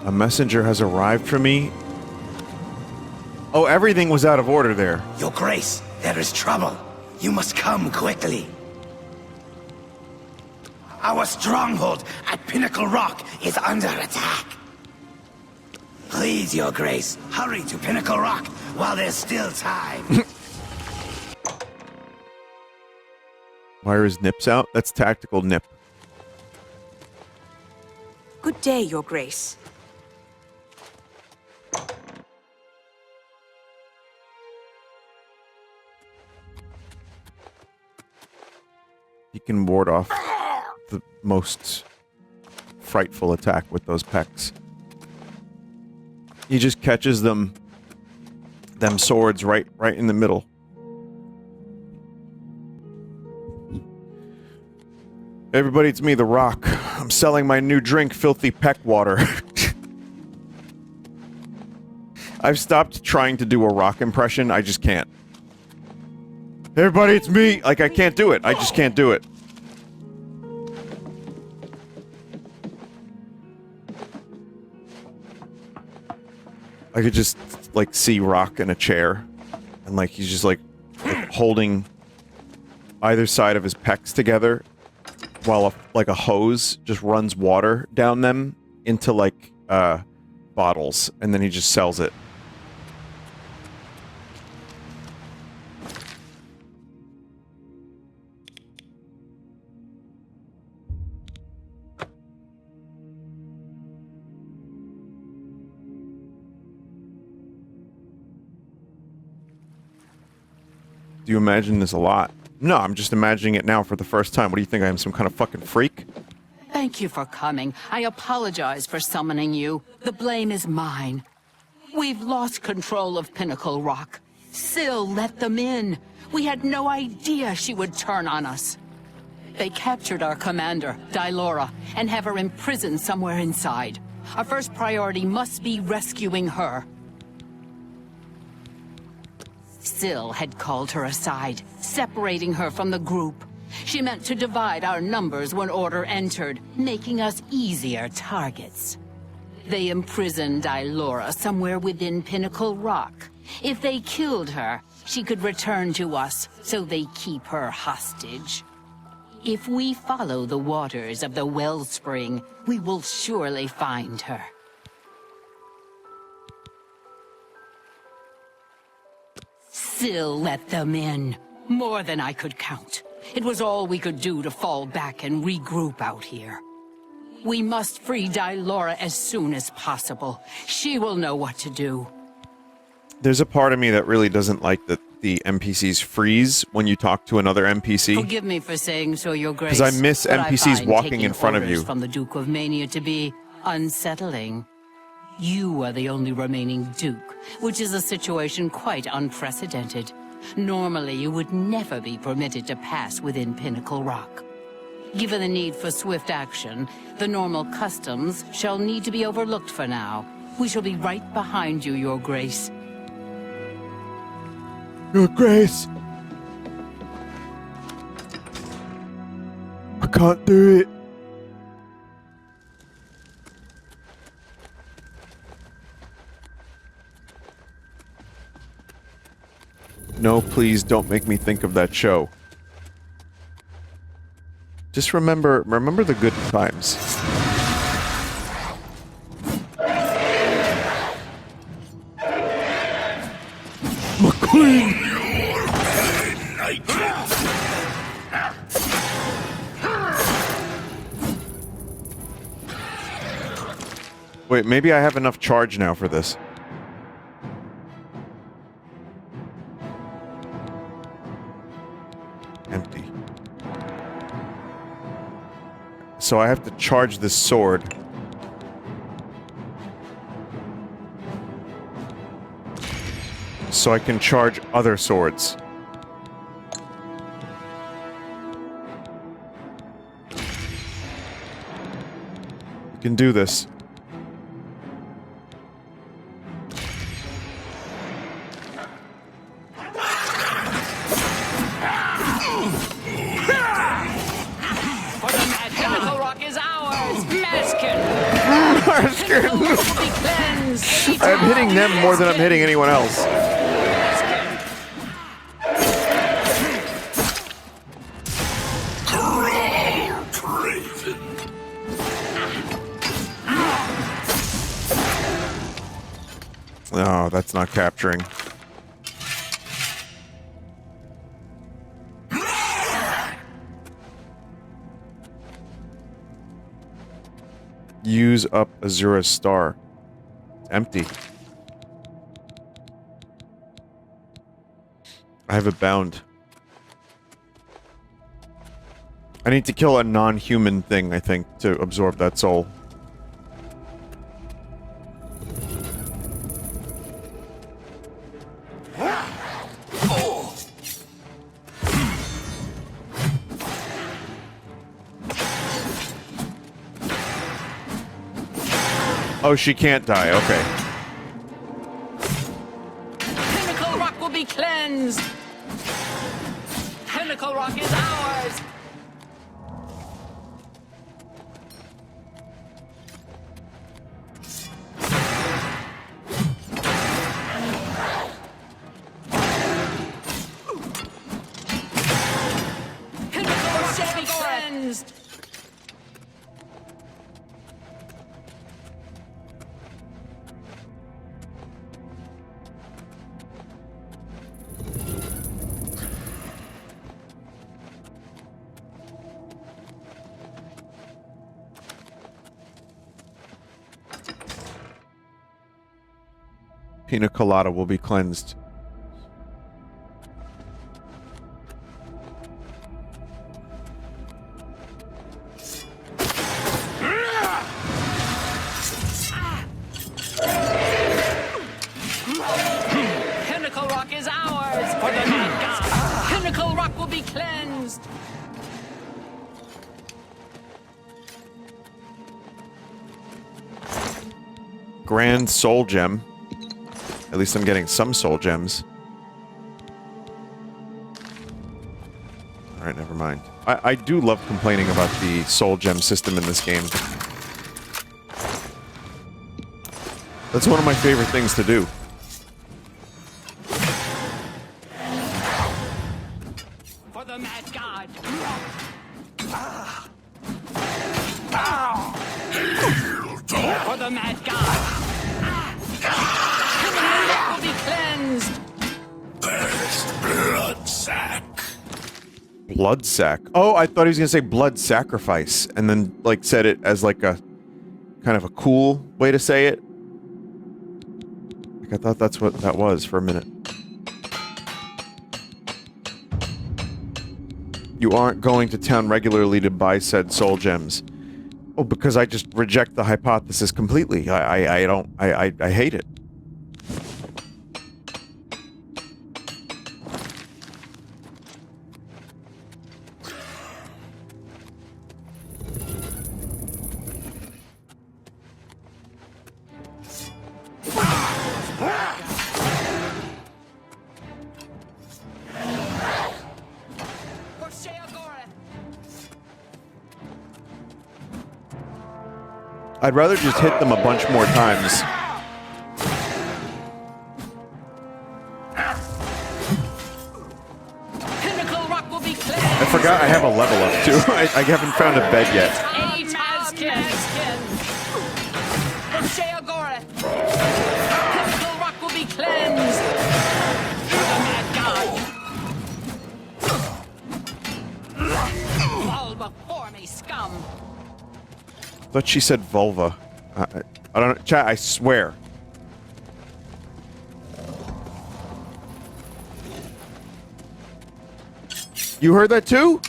A messenger has arrived for me. Oh, everything was out of order there. Your Grace, there is trouble. You must come quickly. Our stronghold at Pinnacle Rock is under attack. Please, Your Grace, hurry to Pinnacle Rock while there's still time. Why are his nips out? That's tactical nip. Good day, Your Grace. He can ward off the most frightful attack with those pecs. He just catches them swords right in the middle. Everybody, it's me, The Rock. I'm selling my new drink, Filthy Peck Water. I've stopped trying to do a Rock impression. I just can't. Everybody, it's me! Like, I can't do it. I just can't do it. I could just like see Rock in a chair, and like he's just like holding either side of his pecs together, while a hose just runs water down them into like bottles, and then he just sells it. Do you imagine this a lot? No, I'm just imagining it now for the first time. What do you think? I am some kind of fucking freak? Thank you for coming. I apologize for summoning you. The blame is mine. We've lost control of Pinnacle Rock. Syl let them in. We had no idea she would turn on us. They captured our commander, Dylora, and have her imprisoned somewhere inside. Our first priority must be rescuing her. Syl had called her aside, separating her from the group. She meant to divide our numbers when order entered, making us easier targets. They imprisoned Dylora somewhere within Pinnacle Rock. If they killed her, she could return to us, so they keep her hostage. If we follow the waters of the wellspring, we will surely find her. Syl let them in. More than I could count. It was all we could do to fall back and regroup out here. We must free Dylora as soon as possible. She will know what to do. There's a part of me that really doesn't like that the NPCs freeze when you talk to another NPC. Forgive me for saying so, Your Grace. Because I miss but NPCs I find walking in front of orders you. From the Duke of Mania to be unsettling. You are the only remaining Duke, which is a situation quite unprecedented. Normally, you would never be permitted to pass within Pinnacle Rock. Given the need for swift action, the normal customs shall need to be overlooked for now. We shall be right behind you, Your Grace. Your Grace! I can't do it. No, please don't make me think of that show. Just remember the good times. McQueen! Wait, maybe I have enough charge now for this. Empty. So I have to charge this sword. So I can charge other swords. You can do this. I'm hitting them more than I'm hitting anyone else. Oh, that's not capturing. Use up Azura's star. It's empty. I have it bound. I need to kill a non-human thing, I think, to absorb that soul. Oh, she can't die. Okay. Pinnacle Rock will be cleansed! Pinnacle Rock is ours! Pina colada will be cleansed. Pinnacle Rock is ours for the Mad God. Pinnacle Rock will be cleansed. Grand soul gem. At least I'm getting some soul gems. Alright, never mind. I do love complaining about the soul gem system in this game. That's one of my favorite things to do. For the Mad God. For the Mad God. Pinnacle Rock will be cleansed. First blood sack. Blood sack. Oh, I thought he was gonna say blood sacrifice, and then like said it as like a kind of a cool way to say it. Like I thought that's what that was for a minute. You aren't going to town regularly to buy said soul gems. Oh, because I just reject the hypothesis completely. I don't. I hate it. I'd rather just hit them a bunch more times. Pinnacle Rock will be cleansed. I forgot I have a level up too. I haven't found a bed yet. Pinnacle Rock will be cleansed. For the Mad God. Fall before me, scum. Thought she said vulva. I don't know. Chat, I swear. You heard that too?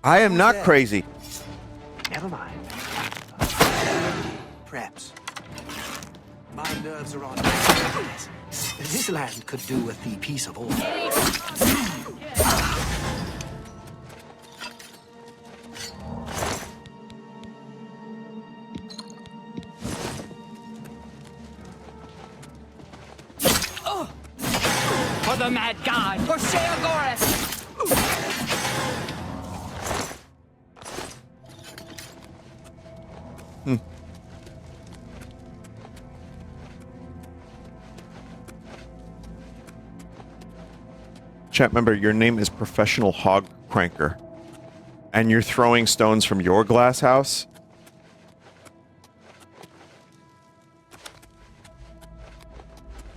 I am not crazy. Never mind. Perhaps. My nerves are on. This land could do with the peace of order. For the Mad God. For Sheogorath. Chat member, your name is Professional Hog Cranker. And you're throwing stones from your glass house?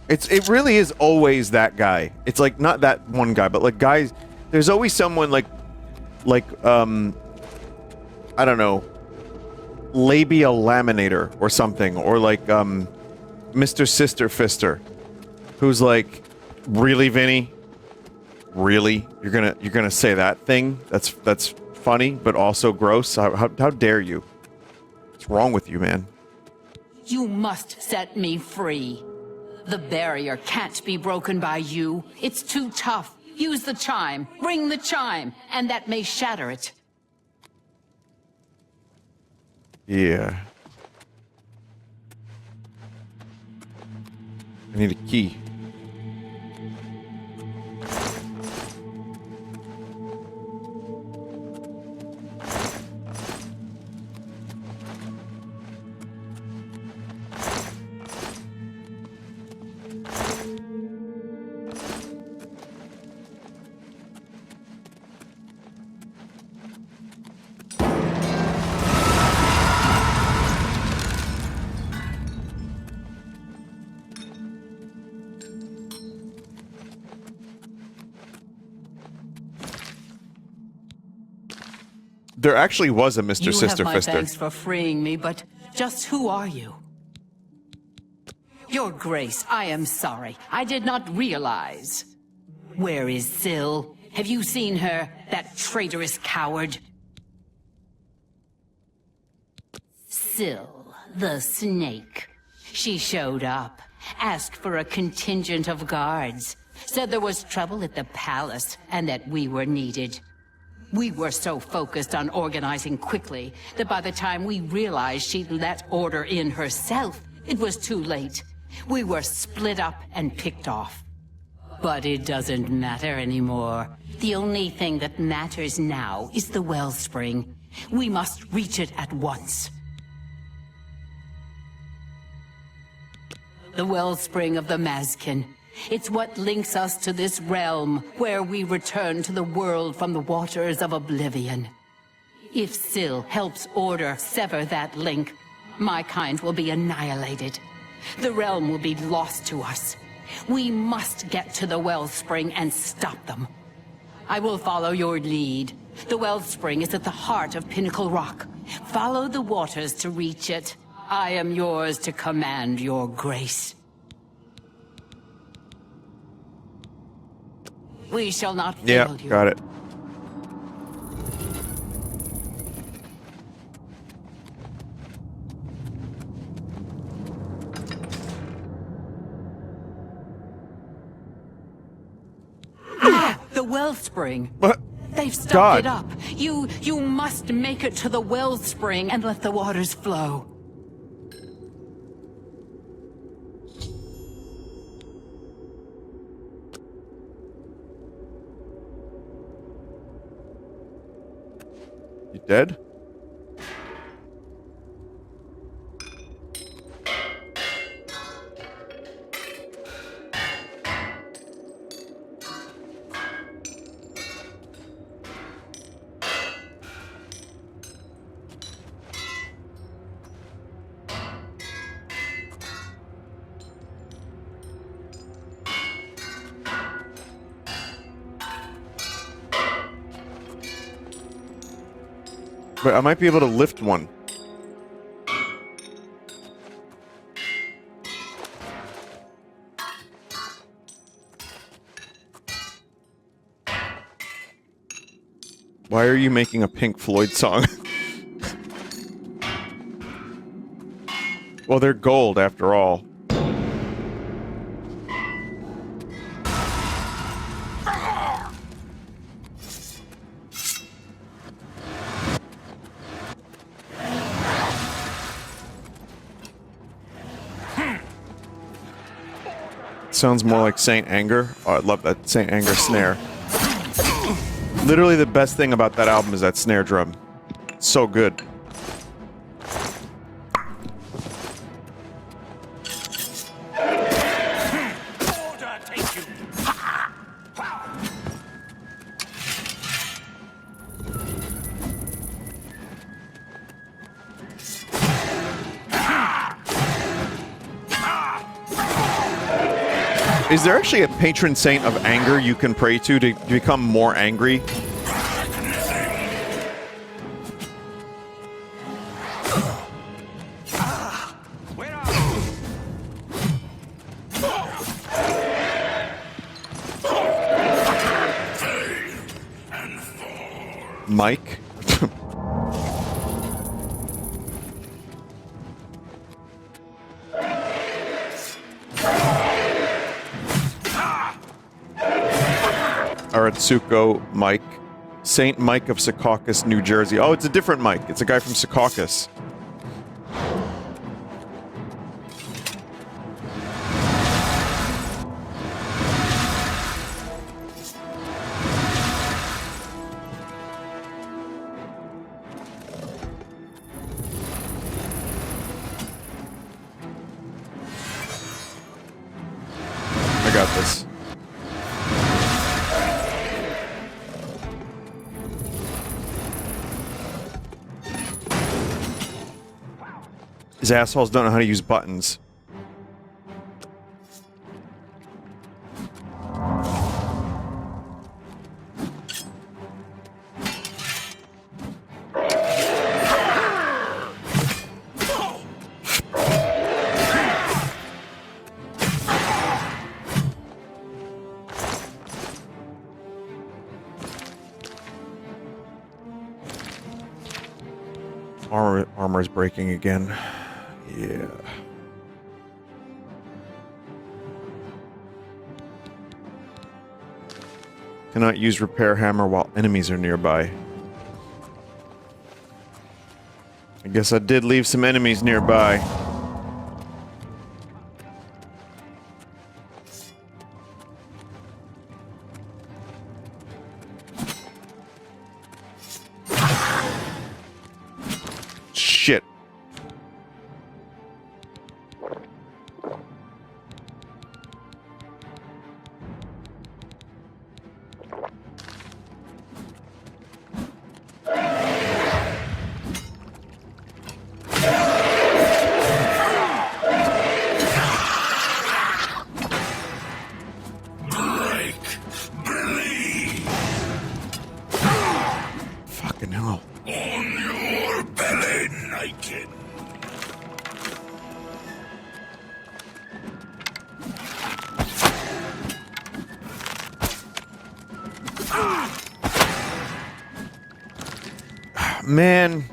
It really is always that guy. It's like not that one guy, but like guys, there's always someone like I don't know, labial laminator or something, or like Mr. Sister Fister, who's like, really, Vinny? Really? You're gonna say that thing? That's funny, but also gross. How dare you? What's wrong with you, man? You must set me free. The barrier can't be broken by you. It's too tough. Use the chime. Ring the chime, and that may shatter it. Yeah. I need a key. There actually was a Mr. You Sister have my Fister. thanks for freeing me, but just who are you? Your Grace, I am sorry. I did not realize. Where is Syl? Have you seen her, that traitorous coward? Syl, the snake. She showed up, asked for a contingent of guards, said there was trouble at the palace and that we were needed. We were so focused on organizing quickly that by the time we realized she'd let order in herself, it was too late. We were split up and picked off. But it doesn't matter anymore. The only thing that matters now is the wellspring. We must reach it at once. The wellspring of the Mazkin. It's what links us to this realm, where we return to the world from the waters of Oblivion. If Syl helps Order sever that link, my kind will be annihilated. The realm will be lost to us. We must get to the wellspring and stop them. I will follow your lead. The wellspring is at the heart of Pinnacle Rock. Follow the waters to reach it. I am yours to command, Your Grace. We shall not fail you. Yeah, got it. The wellspring. What? They've stopped God. it up. You must make it to the wellspring and let the waters flow. You dead? But I might be able to lift one. Why are you making a Pink Floyd song? Well, they're gold after all. Sounds more like Saint Anger. Oh, I love that Saint Anger snare. Literally the best thing about that album is that snare drum. So good. Is there actually a patron saint of anger you can pray to become more angry? Mike? Aratsuko Mike. Saint Mike of Secaucus, New Jersey. Oh, it's a different Mike. It's a guy from Secaucus. I got this. These assholes don't know how to use buttons. Armor's breaking again. Yeah. Cannot use repair hammer while enemies are nearby. I guess I did leave some enemies nearby. Shit. Fucking hell. On your belly, naked. Man.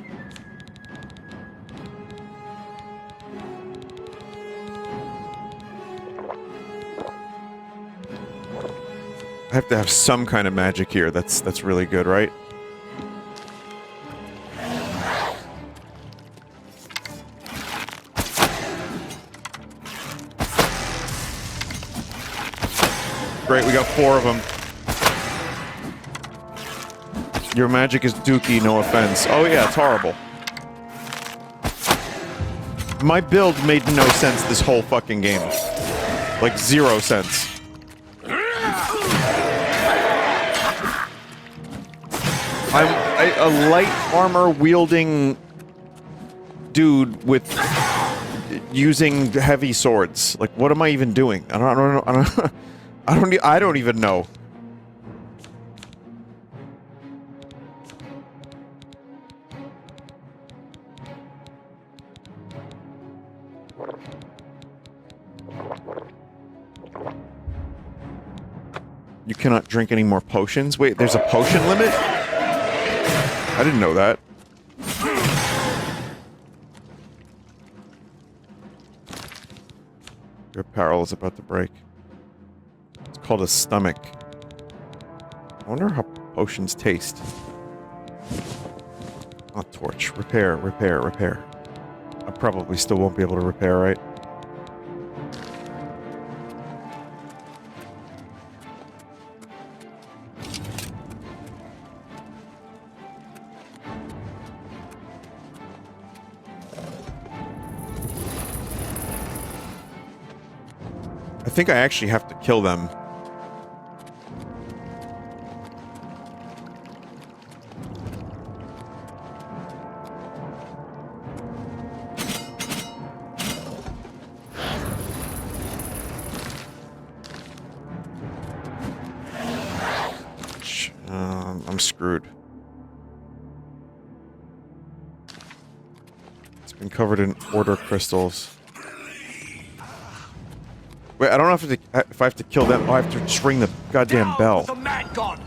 I have to have some kind of magic here. That's really good, right? Great, we got 4 of them. Your magic is dookie, no offense. Oh yeah, it's horrible. My build made no sense this whole fucking game. Like, 0 sense. I'm a light armor wielding dude with using heavy swords. Like, what am I even doing? I don't even know. You cannot drink any more potions? Wait, there's a potion limit? I didn't know that. Your apparel is about to break. It's called a stomach. I wonder how potions taste. Oh, torch. Repair, repair, repair. I probably still won't be able to repair, right? I think I actually have to kill them. I'm screwed. It's been covered in order crystals. Wait, I don't know if I have to kill them. Oh, I have to just ring the goddamn bell. The mad god.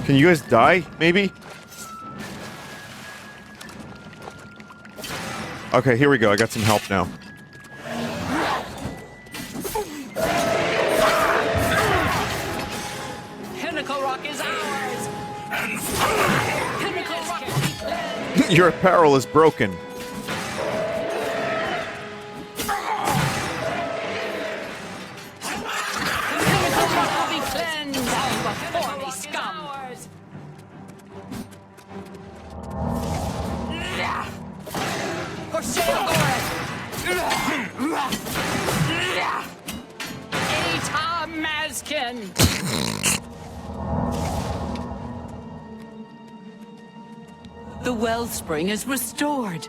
Can you guys die, maybe? Okay, here we go. I got some help now. Pinnacle Rock is ours! Pinnacle Rock will be cleansed! Your apparel is broken. Pinnacle Rock will be cleansed! Before me, scum! For sale, Eta Mazkin! The wellspring is restored.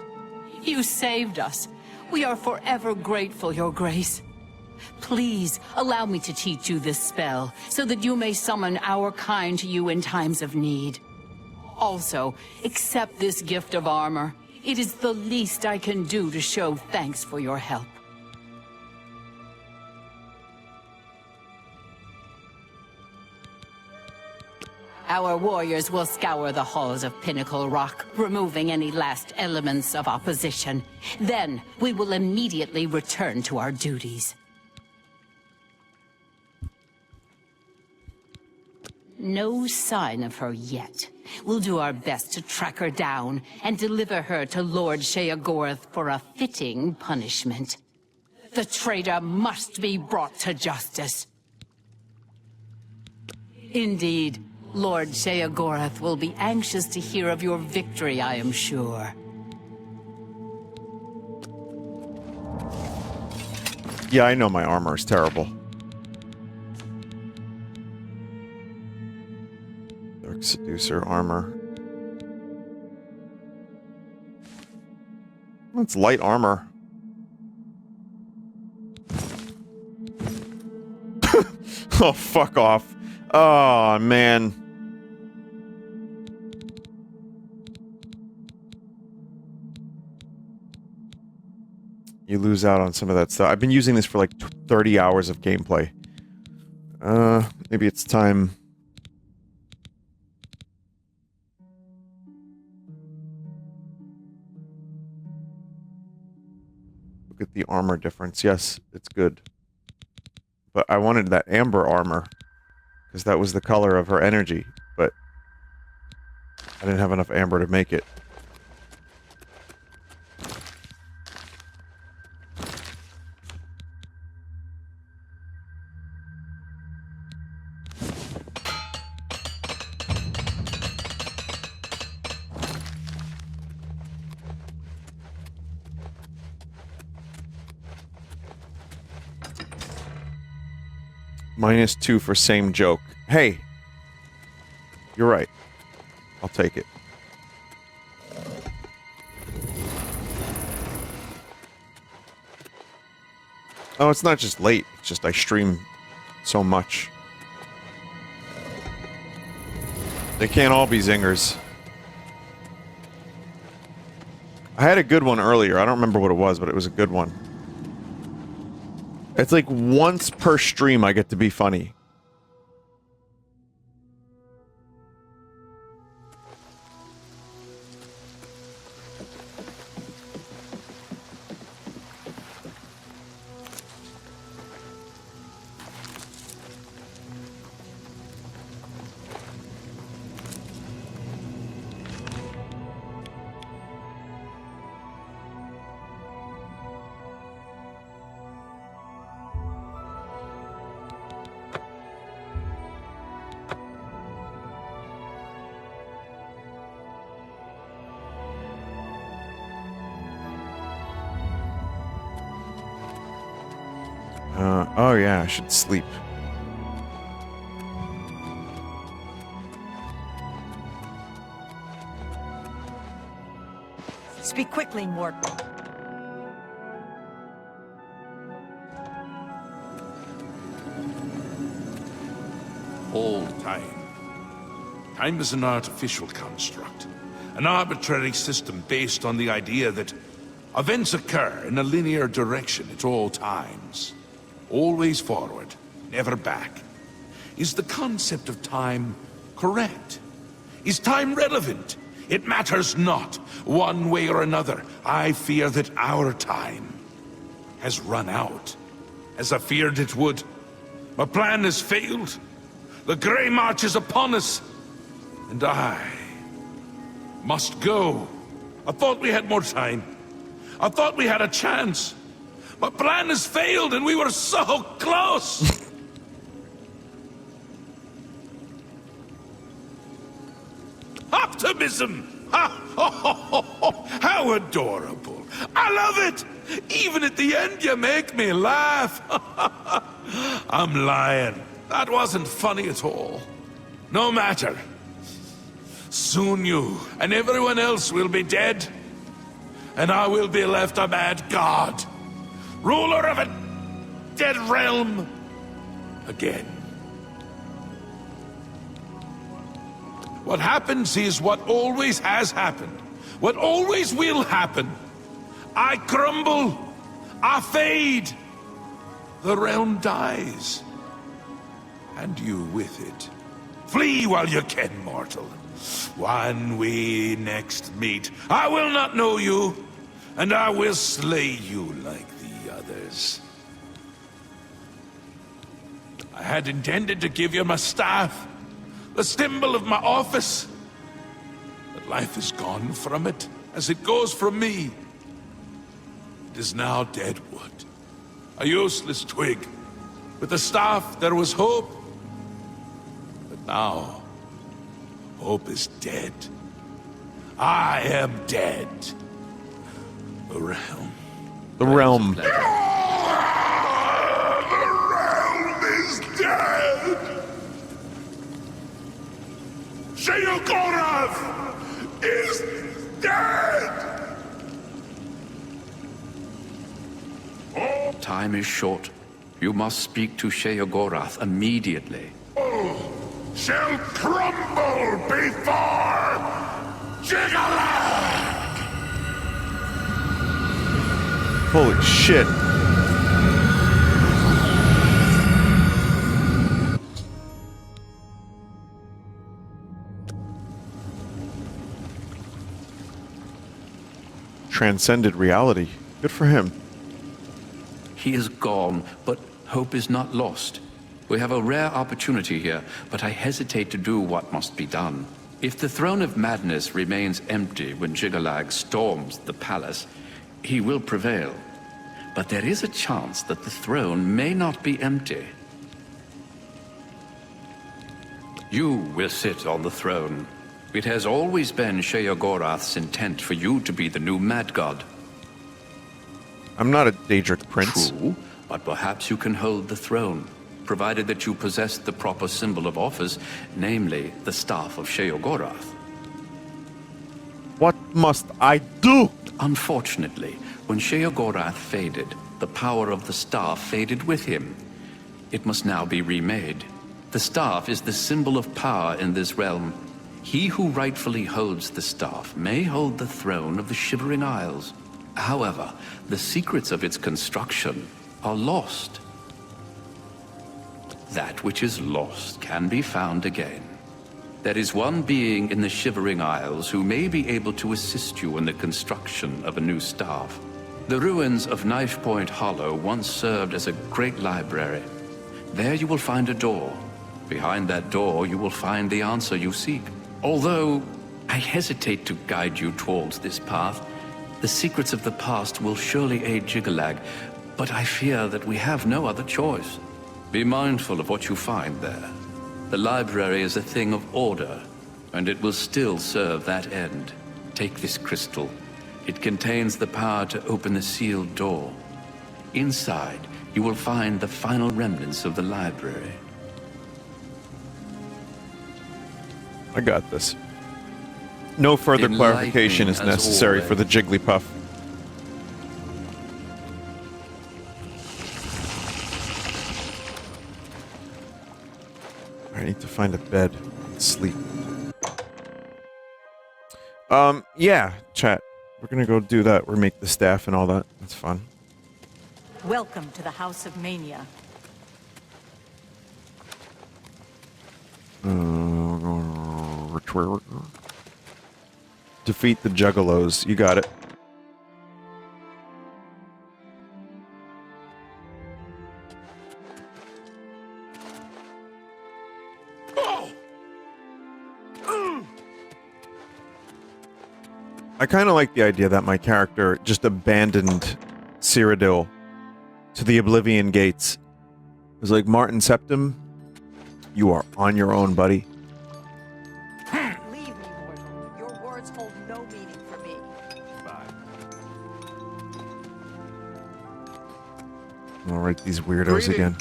You saved us. We are forever grateful, Your Grace. Please, allow me to teach you this spell, so that you may summon our kind to you in times of need. Also, accept this gift of armor. It is the least I can do to show thanks for your help. Our warriors will scour the halls of Pinnacle Rock, removing any last elements of opposition. Then, we will immediately return to our duties. No sign of her yet. We'll do our best to track her down and deliver her to Lord Sheogorath for a fitting punishment. The traitor must be brought to justice. Indeed, Lord Sheogorath will be anxious to hear of your victory, I am sure. Yeah, I know my armor is terrible. Dark Seducer armor. That's light armor. Oh, fuck off. Oh, man. You lose out on some of that stuff. I've been using this for like 30 hours of gameplay. Maybe it's time. Look at the armor difference. Yes, it's good. But I wanted that amber armor, because that was the color of her energy, but I didn't have enough amber to make it. -2 for same joke. Hey! You're right. I'll take it. Oh, it's not just late. It's just I stream so much. They can't all be zingers. I had a good one earlier. I don't remember what it was, but it was a good one. It's like once per stream I get to be funny. Oh yeah, I should sleep. Speak quickly, Mort. All time. Time is an artificial construct. An arbitrary system based on the idea that events occur in a linear direction at all times. Always forward, never back. Is the concept of time correct? Is time relevant? It matters not, one way or another. I fear that our time has run out, as I feared it would. My plan has failed. The Grey March is upon us, and I must go. I thought we had more time. I thought we had a chance. My plan has failed, and we were so close! Optimism! How adorable! I love it! Even at the end, you make me laugh! I'm lying. That wasn't funny at all. No matter. Soon you and everyone else will be dead, and I will be left a mad god. Ruler of a dead realm again. What happens is what always has happened. What always will happen. I crumble. I fade. The realm dies. And you with it. Flee while you can, mortal. When we next meet, I will not know you, and I will slay you like the others. I had intended to give you my staff, the symbol of my office. But life is gone from it, as it goes from me. It is now dead wood, a useless twig. With the staff there was hope, but now hope is dead. I am dead. The realm. The realm. The realm is dead! Sheogorath is dead! Time is short. You must speak to Sheogorath immediately. Shall crumble before Jigalag! Holy shit. Transcended reality. Good for him. He is gone, but hope is not lost. We have a rare opportunity here, but I hesitate to do what must be done. If the Throne of Madness remains empty when Jigalag storms the palace, he will prevail. But there is a chance that the throne may not be empty. You will sit on the throne. It has always been Sheogorath's intent for you to be the new Mad God. I'm not a Daedric prince. True, but perhaps you can hold the throne, provided that you possess the proper symbol of office, namely the Staff of Sheogorath. What must I do? Unfortunately, when Sheogorath faded, the power of the staff faded with him. It must now be remade. The staff is the symbol of power in this realm. He who rightfully holds the staff may hold the throne of the Shivering Isles. However, the secrets of its construction are lost. That which is lost can be found again. There is one being in the Shivering Isles who may be able to assist you in the construction of a new staff. The ruins of Knife Point Hollow once served as a great library. There you will find a door. Behind that door you will find the answer you seek. Although I hesitate to guide you towards this path, the secrets of the past will surely aid Jigalag, but I fear that we have no other choice. Be mindful of what you find there. The library is a thing of order, and it will still serve that end. Take this crystal. It contains the power to open the sealed door. Inside, you will find the final remnants of the library. I got this. No further clarification is necessary for the Jigglypuff. I need to find a bed and sleep. Yeah, chat. We're gonna go do that. We're make the staff and all that. That's fun. Welcome to the House of Mania. Defeat the Juggalos. You got it. I kind of like the idea that my character just abandoned Cyrodiil to the Oblivion gates. It was like, Martin Septim, you are on your own, buddy. Leave me, mortal. Your words hold no meaning for me. I'll write these weirdos again.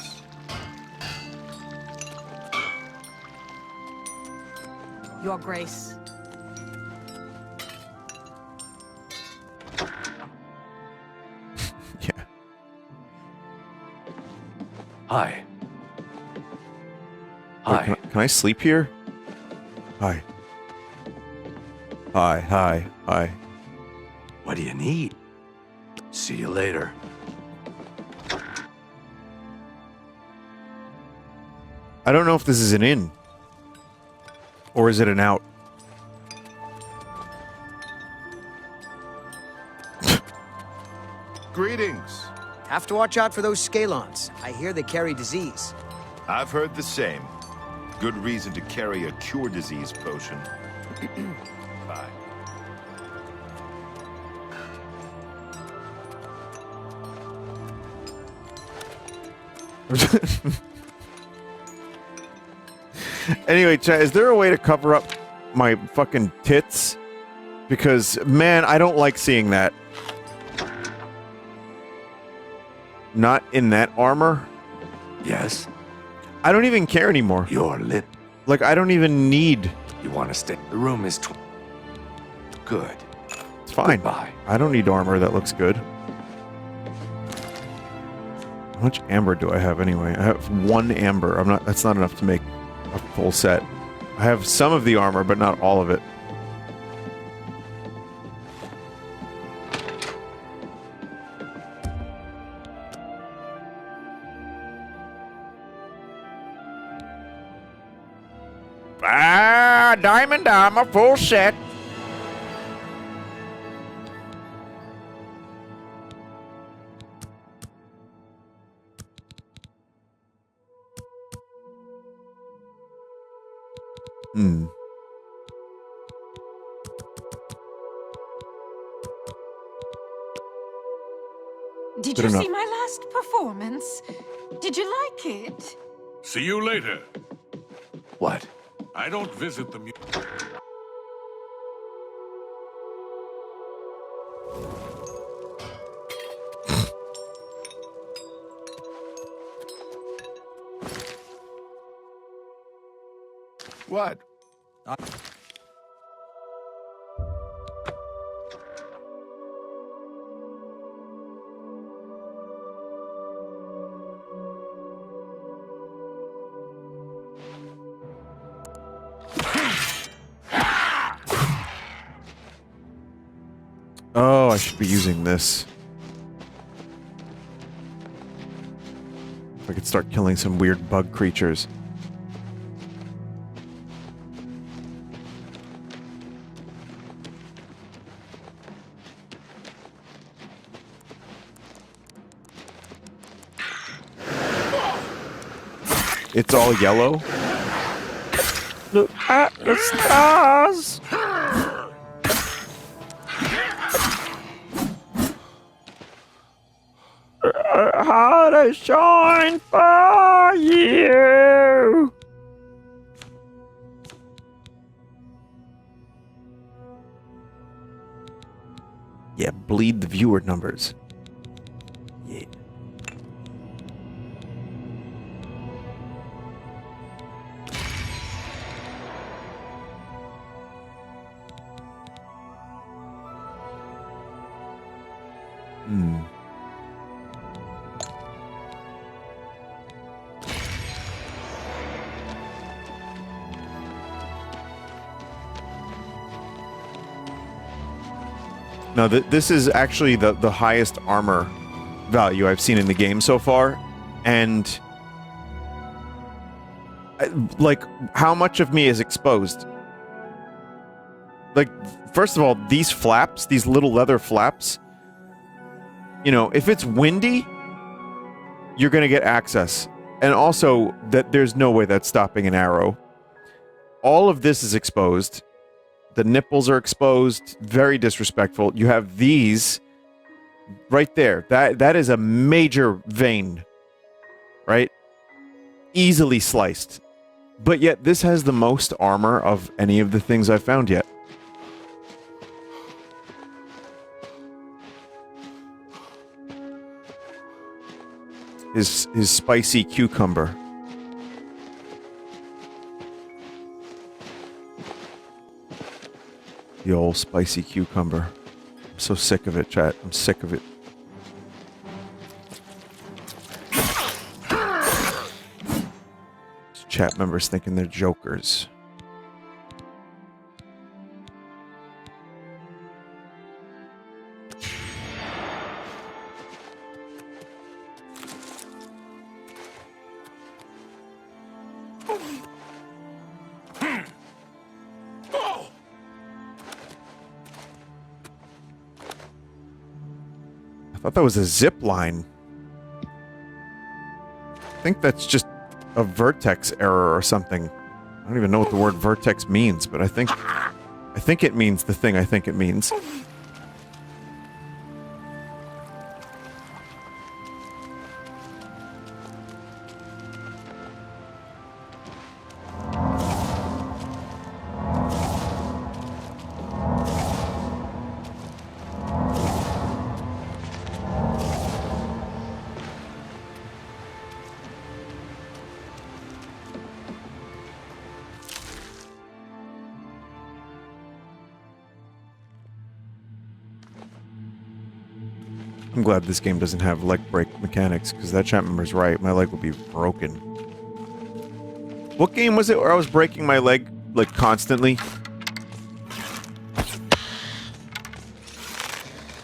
Your Grace. Hi. Wait, Hi. can I sleep here? Hi. Hi, hi, hi. What do you need? See you later. I don't know if this is an inn. Or is it an out? Greetings. Have to watch out for those scalons. I hear they carry disease. I've heard the same. Good reason to carry a cure disease potion. Bye. Anyway, chat, is there a way to cover up my fucking tits? Because, man, I don't like seeing that. Not in that armor? Yes? I don't even care anymore. Your lip. Like, I don't even need... You want to stay? The room is good. It's fine. Goodbye. I don't need armor that looks good. How much amber do I have anyway? I have 1 amber. That's not enough to make a full set. I have some of the armor, but not all of it. Diamond armor, full set. Did Good you enough. see my last performance? Did you like it? See you later. What? I don't visit the What? Oh, I should be using this. If I could start killing some weird bug creatures. It's all yellow. Look at the stars! How to shine for you! Yeah, bleed the viewer numbers. Yeah. No, this is actually the highest armor value I've seen in the game so far, and like, how much of me is exposed? Like, first of all, these flaps, these little leather flaps, you know, if it's windy, you're gonna get access, and also that there's no way that's stopping an arrow. All of this is exposed. The nipples are exposed. Very disrespectful. You have these right there. That is a major vein, right? Easily sliced. But yet this has the most armor of any of the things I've found yet. His spicy cucumber. The old spicy cucumber. I'm so sick of it, chat. I'm sick of it. chat members thinking they're jokers. I thought that was a zip line. I think that's just a vertex error or something. I don't even know what the word vertex means, but I think it means the thing I think it means. I'm glad this game doesn't have leg break mechanics, because that chat member's right. My leg would be broken. What game was it where I was breaking my leg, like, constantly?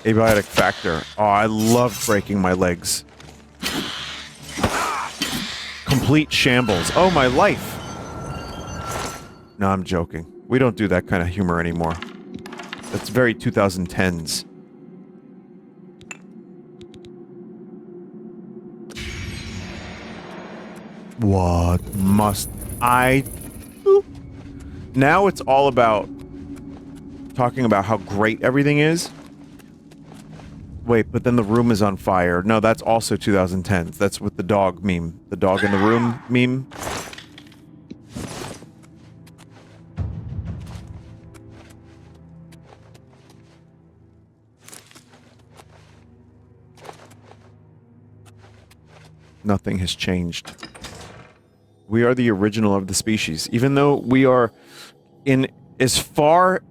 Abiotic Factor. Oh, I loved breaking my legs. Complete shambles. Oh, my life! No, I'm joking. We don't do that kind of humor anymore. That's very 2010s. What must I do? Now it's all about talking about how great everything is. Wait, but then the room is on fire. No, that's also 2010s. That's with the dog meme. The dog in the room meme. Nothing has changed. We are the original of the species. Even though we are in as far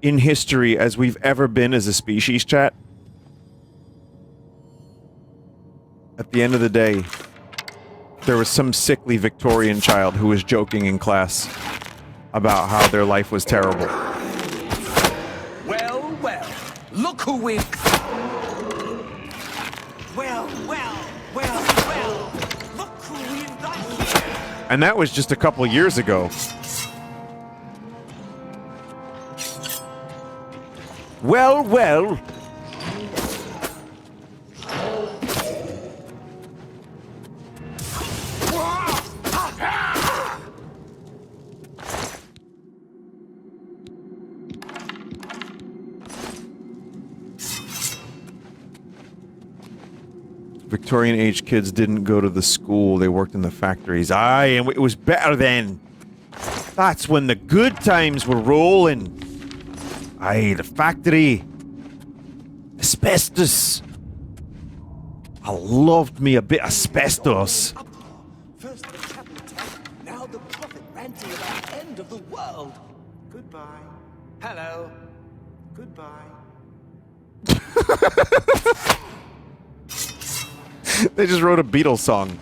in history as we've ever been as a species, chat, at the end of the day, there was some sickly Victorian child who was joking in class about how their life was terrible. Well, well, look who we... Well, look who we got here. And that was just a couple years ago. Well, well. Victorian age kids didn't go to the school, they worked in the factories. Aye, and it was better then. That's when the good times were rolling. Aye, the factory. Asbestos. I loved me a bit of asbestos. First the chapel attack, now the prophet ranting about the end of the world. Goodbye. Hello. Goodbye. They just wrote a Beatles song.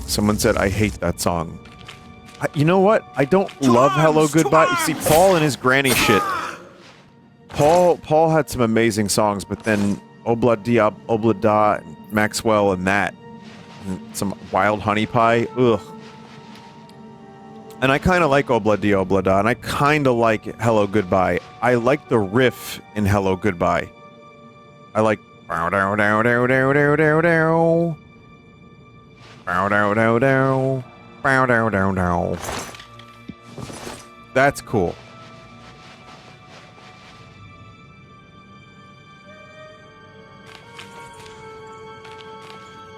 Someone said, I hate that song. You know what? I don't love Hello Goodbye. You see, Paul and his granny shit. Paul had some amazing songs, but then Obla Dia, Obla Da, and Maxwell and that. And some Wild Honey Pie. Ugh. And I kind of like Obla Dia, Obla Da, and I kind of like Hello Goodbye. I like the riff in Hello Goodbye. I like... Bow dow dow dow dow dow dow dow. Bow dow dow dow. Bow dow dow dow. That's cool.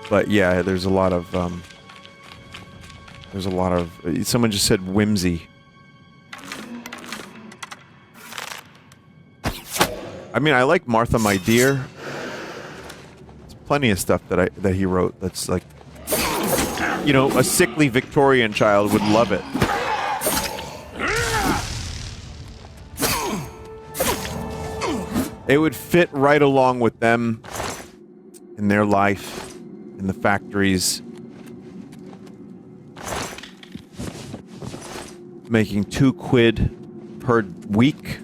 But yeah, there's a lot of someone just said whimsy. I mean, I like Martha My Dear. There's plenty of stuff that he wrote that's like, you know, a sickly Victorian child would love it. It would fit right along with them in their life, in the factories. Making £2 per week.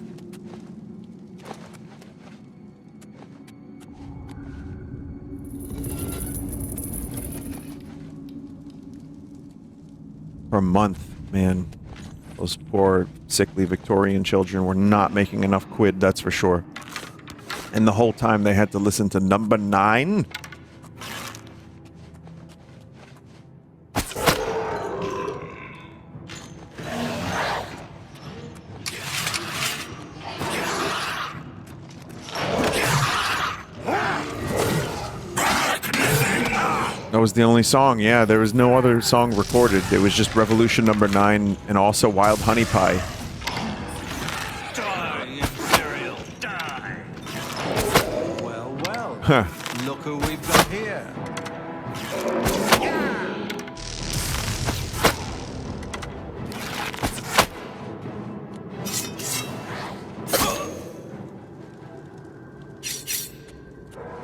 Per month, man. Those poor, sickly Victorian children were not making enough quid, that's for sure. And the whole time they had to listen to number 9. That was the only song, yeah. There was no other song recorded. It was just Revolution number 9 and also Wild Honey Pie. Die, Imperial, die! Well, well. Huh. Look who we've got here.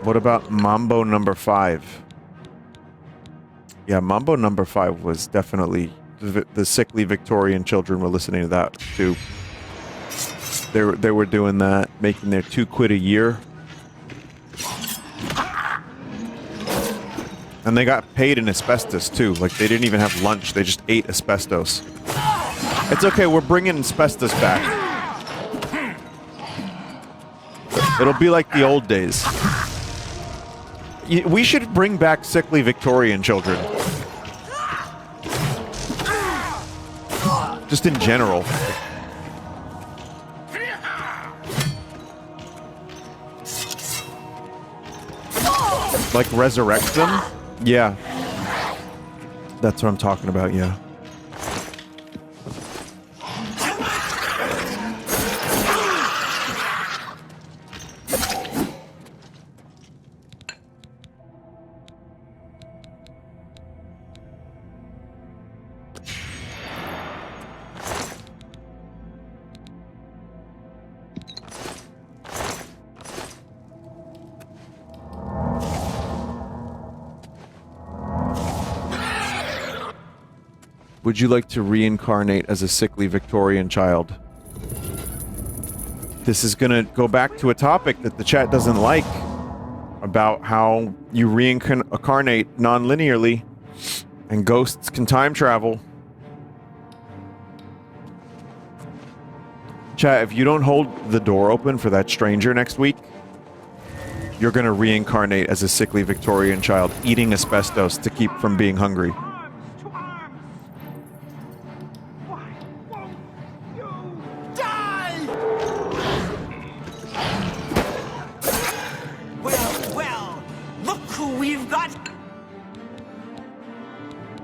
What about Mambo number 5? Yeah, Mambo number 5 was definitely... The sickly Victorian children were listening to that, too. They were doing that, making their £2 a year. And they got paid in asbestos, too. Like, they didn't even have lunch. They just ate asbestos. It's okay, we're bringing asbestos back. It'll be like the old days. We should bring back sickly Victorian children. Just in general. Like resurrect them? Yeah. That's what I'm talking about, yeah. Would you like to reincarnate as a sickly Victorian child? This is gonna go back to a topic that the chat doesn't like, about how you reincarnate non-linearly, and ghosts can time travel. Chat, if you don't hold the door open for that stranger next week, you're gonna reincarnate as a sickly Victorian child, eating asbestos to keep from being hungry.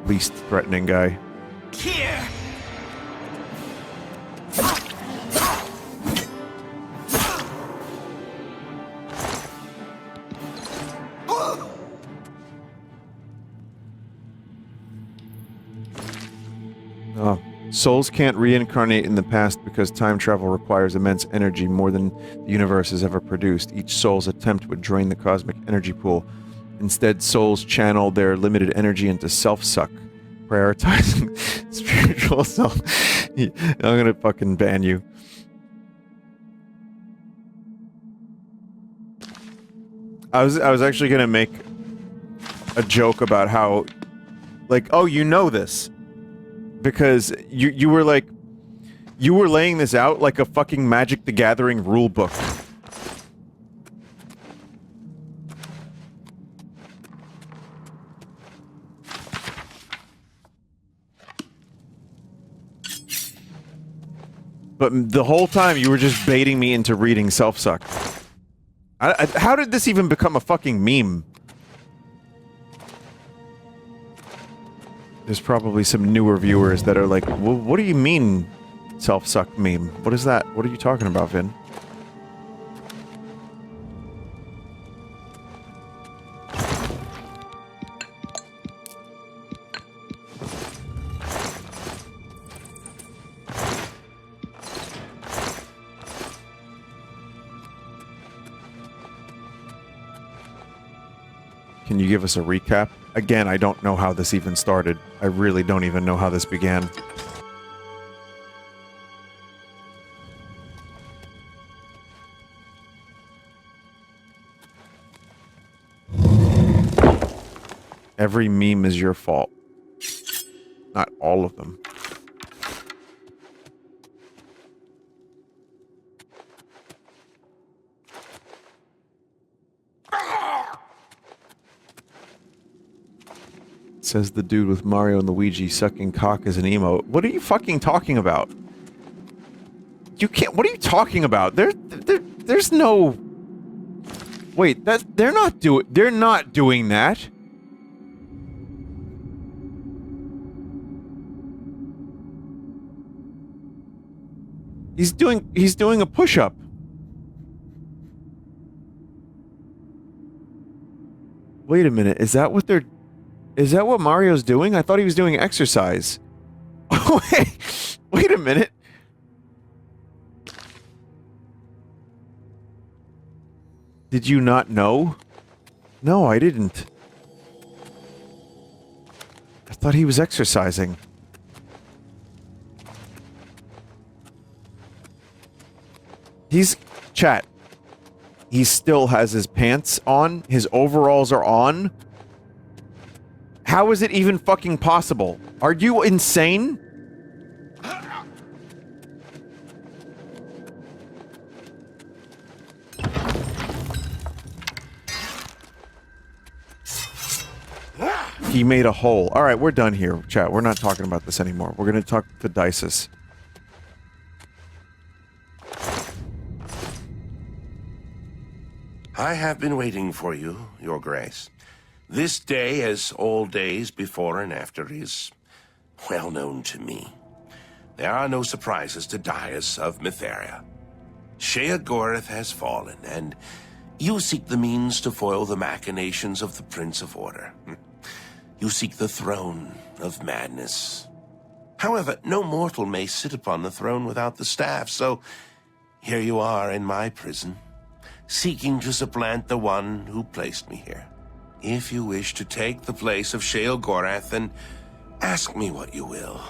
Least threatening guy. Here! Oh. Souls can't reincarnate in the past because time travel requires immense energy, more than the universe has ever produced. Each soul's attempt would drain the cosmic energy pool. Instead, souls channel their limited energy into self-suck, prioritizing spiritual self. I'm gonna fucking ban you. I was actually gonna make a joke about how, like, oh, you know this, because you were like, you were laying this out like a fucking Magic the Gathering rule book. But the whole time you were just baiting me into reading Self-Suck. How did this even become a fucking meme? There's probably some newer viewers that are like, well, what do you mean, Self-Suck meme? What is that? What are you talking about, Vin? Can you give us a recap? Again, I don't know how this even started. I really don't even know how this began. Every meme is your fault. Not all of them. Says the dude with Mario and Luigi sucking cock as an emote. What are you fucking talking about? You can't. What are you talking about? There's no. Wait, they're not doing that. He's doing a push-up. Wait a minute, is that what Mario's doing? I thought he was doing exercise. Wait a minute. Did you not know? No, I didn't. I thought he was exercising. Chat. He still has his pants on. His overalls are on. How is it even fucking possible? Are you insane? He made a hole. Alright, we're done here, chat. We're not talking about this anymore. We're gonna talk to Dices. I have been waiting for you, Your Grace. This day, as all days before and after, is well known to me. There are no surprises to Dias of Mytheria. Sheogorath has fallen, and you seek the means to foil the machinations of the Prince of Order. You seek the throne of madness. However, no mortal may sit upon the throne without the staff, so here you are in my prison, seeking to supplant the one who placed me here. If you wish to take the place of Sheogorath, then ask me what you will.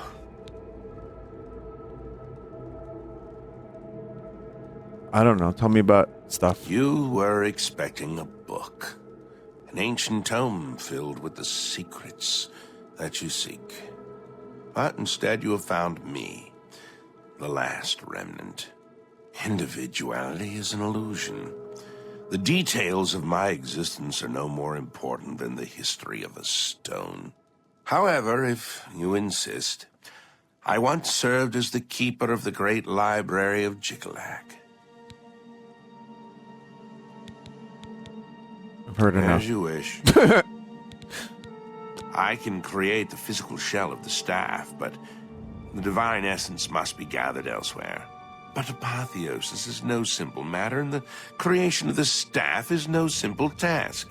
I don't know. Tell me about stuff. You were expecting a book. An ancient tome filled with the secrets that you seek. But instead you have found me, the last remnant. Individuality is an illusion. The details of my existence are no more important than the history of a stone. However, if you insist, I once served as the keeper of the great library of Jigalac. I've heard enough. As you wish. I can create the physical shell of the staff, but the divine essence must be gathered elsewhere. But apotheosis is no simple matter, and the creation of the staff is no simple task.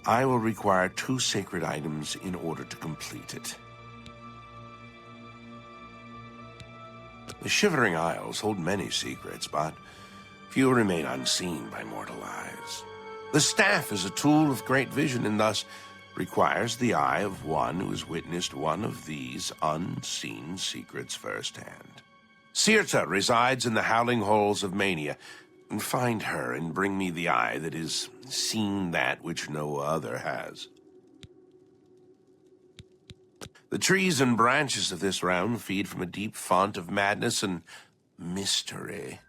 I will require 2 sacred items in order to complete it. The Shivering Isles hold many secrets, but few remain unseen by mortal eyes. The staff is a tool of great vision, and thus requires the eye of one who has witnessed one of these unseen secrets firsthand. Sirta resides in the howling halls of Mania. Find her and bring me the eye that has seen that which no other has. The trees and branches of this realm feed from a deep font of madness and mystery.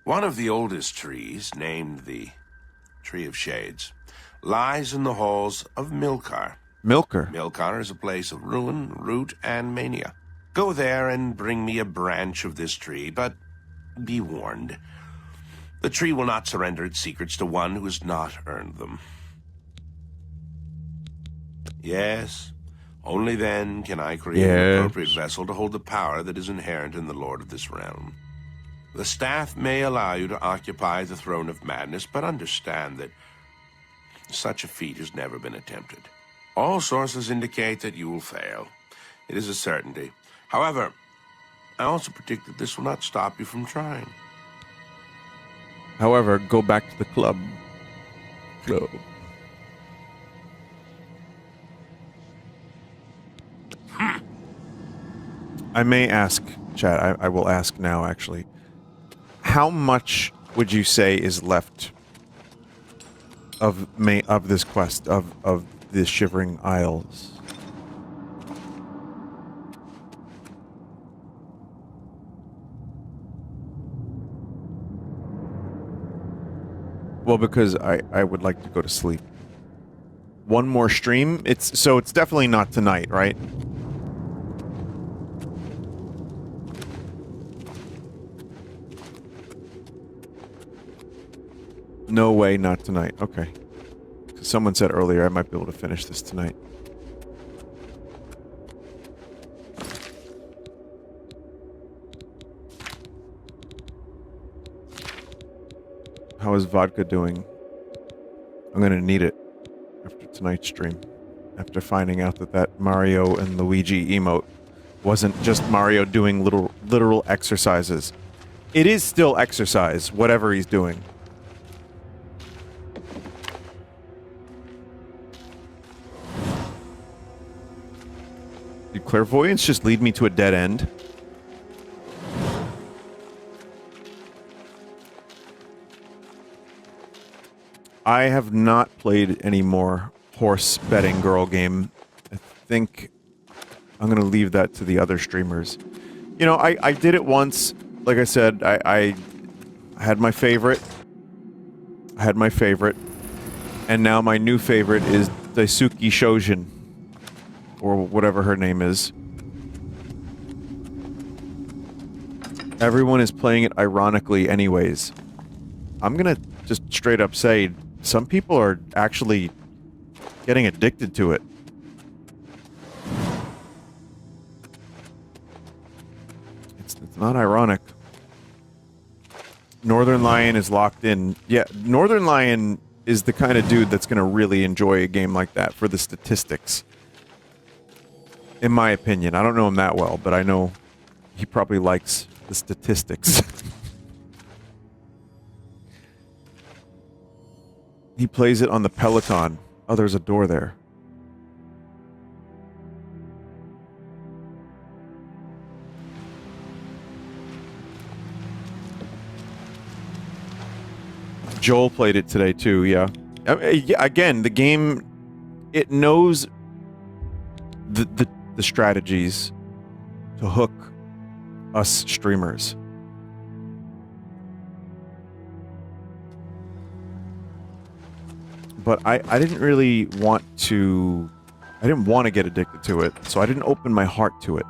One of the oldest trees, named the Tree of Shades, lies in the halls of Milkar. Milkar? Milkar is a place of ruin, root, and mania. Go there and bring me a branch of this tree, but be warned. The tree will not surrender its secrets to one who has not earned them. Yes, only then can I create an appropriate vessel to hold the power that is inherent in the Lord of this realm. The staff may allow you to occupy the throne of madness, but understand that such a feat has never been attempted. All sources indicate that you will fail. It is a certainty. However, I also predict that this will not stop you from trying. However, go back to the club. I may ask, chat, I will ask now, actually. How much would you say is left of this quest, of the Shivering Isles? Well, because I would like to go to sleep. One more stream? It's definitely not tonight, right? No way, not tonight. Okay. Someone said earlier I might be able to finish this tonight. How is vodka doing? I'm gonna need it after tonight's stream. After finding out that Mario and Luigi emote wasn't just Mario doing literal exercises. It is still exercise, whatever he's doing. Did clairvoyance just lead me to a dead end? I have not played any more horse betting girl game. I think I'm going to leave that to the other streamers. You know, I did it once. Like I said, I had my favorite. I had my favorite. And now my new favorite is Daisuke Shojin. Or whatever her name is. Everyone is playing it ironically anyways. I'm gonna just straight up say, some people are actually getting addicted to it. It's not ironic. Northern Lion is locked in. Yeah, Northern Lion is the kind of dude that's gonna really enjoy a game like that for the statistics. In my opinion. I don't know him that well, but I know he probably likes the statistics. He plays it on the Peloton. Oh, there's a door there. Joel played it today too, yeah. Again, the game, it knows the strategies to hook us streamers. But I didn't really want to... I didn't want to get addicted to it, so I didn't open my heart to it.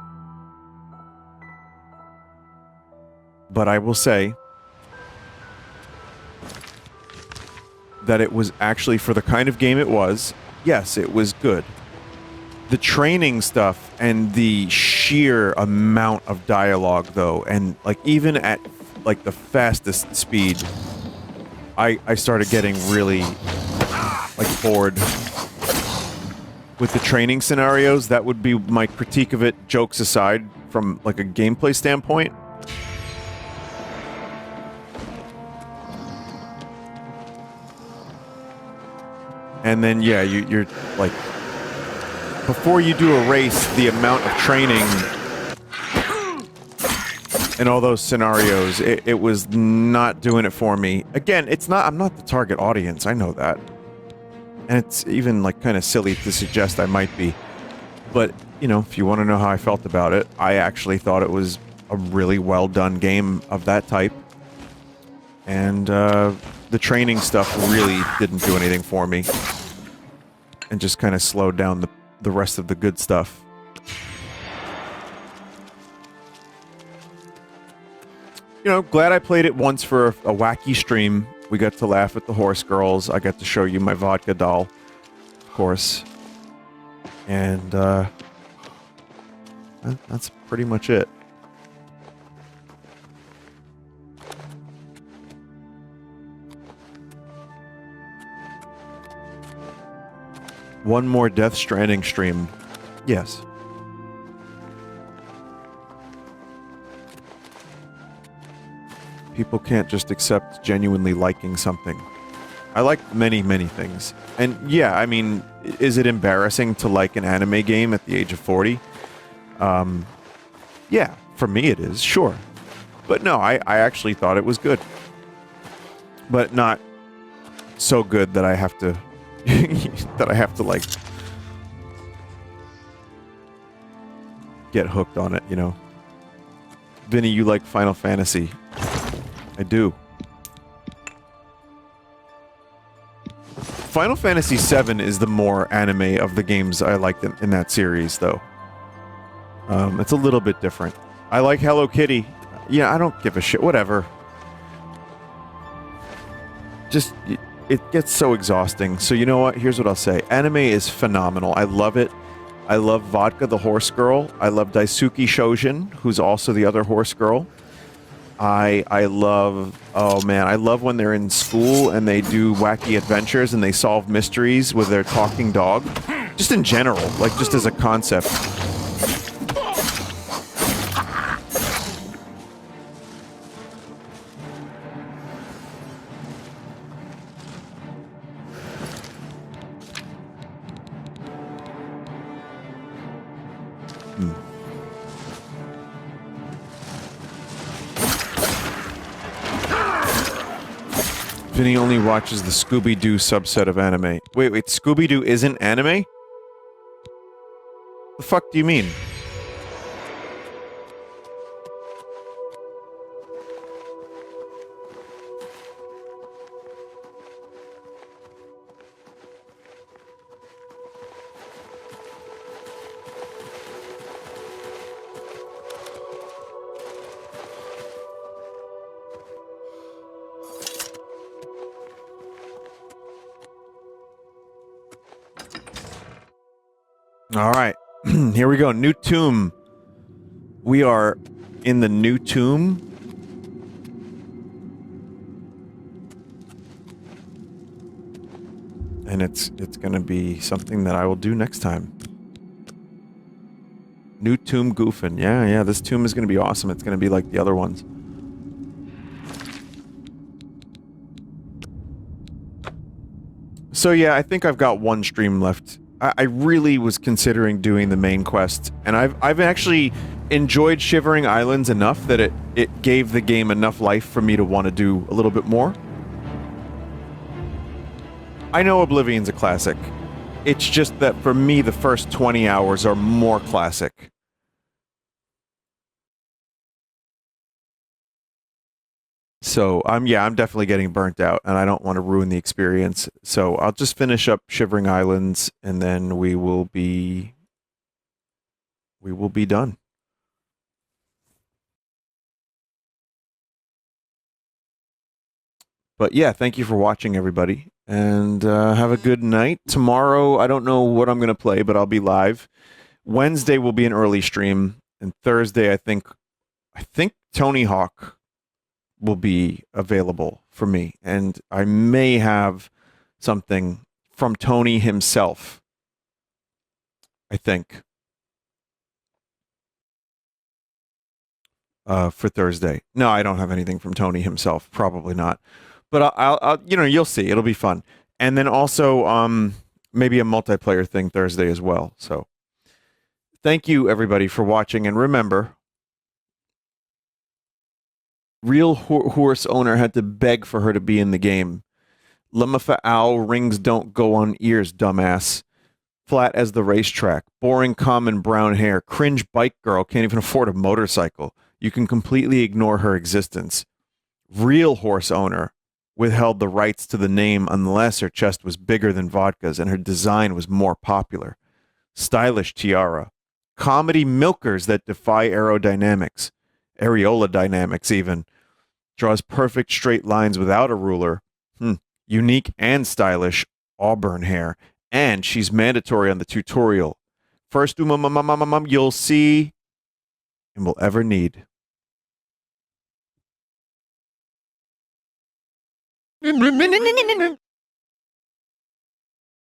But I will say that it was actually, for the kind of game it was, yes, it was good. The training stuff and the sheer amount of dialogue, though, and like even at like the fastest speed, I started getting really like bored with the training scenarios. That would be my critique of it, jokes aside, from like a gameplay standpoint. And then yeah, you're like, before you do a race, the amount of training in all those scenarios, it was not doing it for me. Again, I'm not the target audience, I know that. And it's even like kind of silly to suggest I might be. But, you know, if you want to know how I felt about it, I actually thought it was a really well done game of that type. And the training stuff really didn't do anything for me. And just kind of slowed down the rest of the good stuff. You know, glad I played it once for a wacky stream. We got to laugh at the horse girls. I got to show you my vodka doll, of course. And that's pretty much it. One more Death Stranding stream. Yes. People can't just accept genuinely liking something. I like many, many things. And yeah, I mean, is it embarrassing to like an anime game at the age of 40? Yeah, for me it is, sure. But no, I actually thought it was good. But not so good that I have to like get hooked on it, you know. Vinny, you like Final Fantasy. I do. Final Fantasy VII is the more anime of the games I liked in that series, though. It's a little bit different. I like Hello Kitty. Yeah, I don't give a shit. Whatever. Just, it gets so exhausting. So you know what? Here's what I'll say. Anime is phenomenal. I love it. I love Vodka the Horse Girl. I love Daisuke Shojin, who's also the other horse girl. I love, oh man, I love when they're in school and they do wacky adventures and they solve mysteries with their talking dog. Just in general, like just as a concept. Vinny only watches the Scooby-Doo subset of anime. Wait, Scooby-Doo isn't anime? The fuck do you mean? All right, here we go. New tomb. We are in the new tomb. And it's going to be something that I will do next time. New tomb goofing. Yeah, this tomb is going to be awesome. It's going to be like the other ones. So yeah, I think I've got one stream left. I really was considering doing the main quest, and I've actually enjoyed Shivering Islands enough that it gave the game enough life for me to want to do a little bit more. I know Oblivion's a classic. It's just that for me, the first 20 hours are more classic. So, I'm definitely getting burnt out, and I don't want to ruin the experience. So, I'll just finish up Shivering Islands, and then we will be done. But yeah, thank you for watching, everybody, and have a good night. Tomorrow, I don't know what I'm going to play, but I'll be live. Wednesday will be an early stream, and Thursday, I think Tony Hawk will be available for me, and I may have something from Tony himself, I think, for Thursday. No, I don't have anything from Tony himself, probably not, but I'll you'll see, it'll be fun. And then also maybe a multiplayer thing Thursday as well. So thank you everybody for watching, and remember, real horse owner had to beg for her to be in the game. Lemafa owl rings don't go on ears, dumbass. Flat as the racetrack. Boring common brown hair. Cringe bike girl can't even afford a motorcycle. You can completely ignore her existence. Real horse owner withheld the rights to the name unless her chest was bigger than Vodka's and her design was more popular. Stylish tiara. Comedy milkers that defy aerodynamics. Areola dynamics even. Draws perfect straight lines without a ruler. Unique and stylish auburn hair. And she's mandatory on the tutorial. First you'll see and will ever need.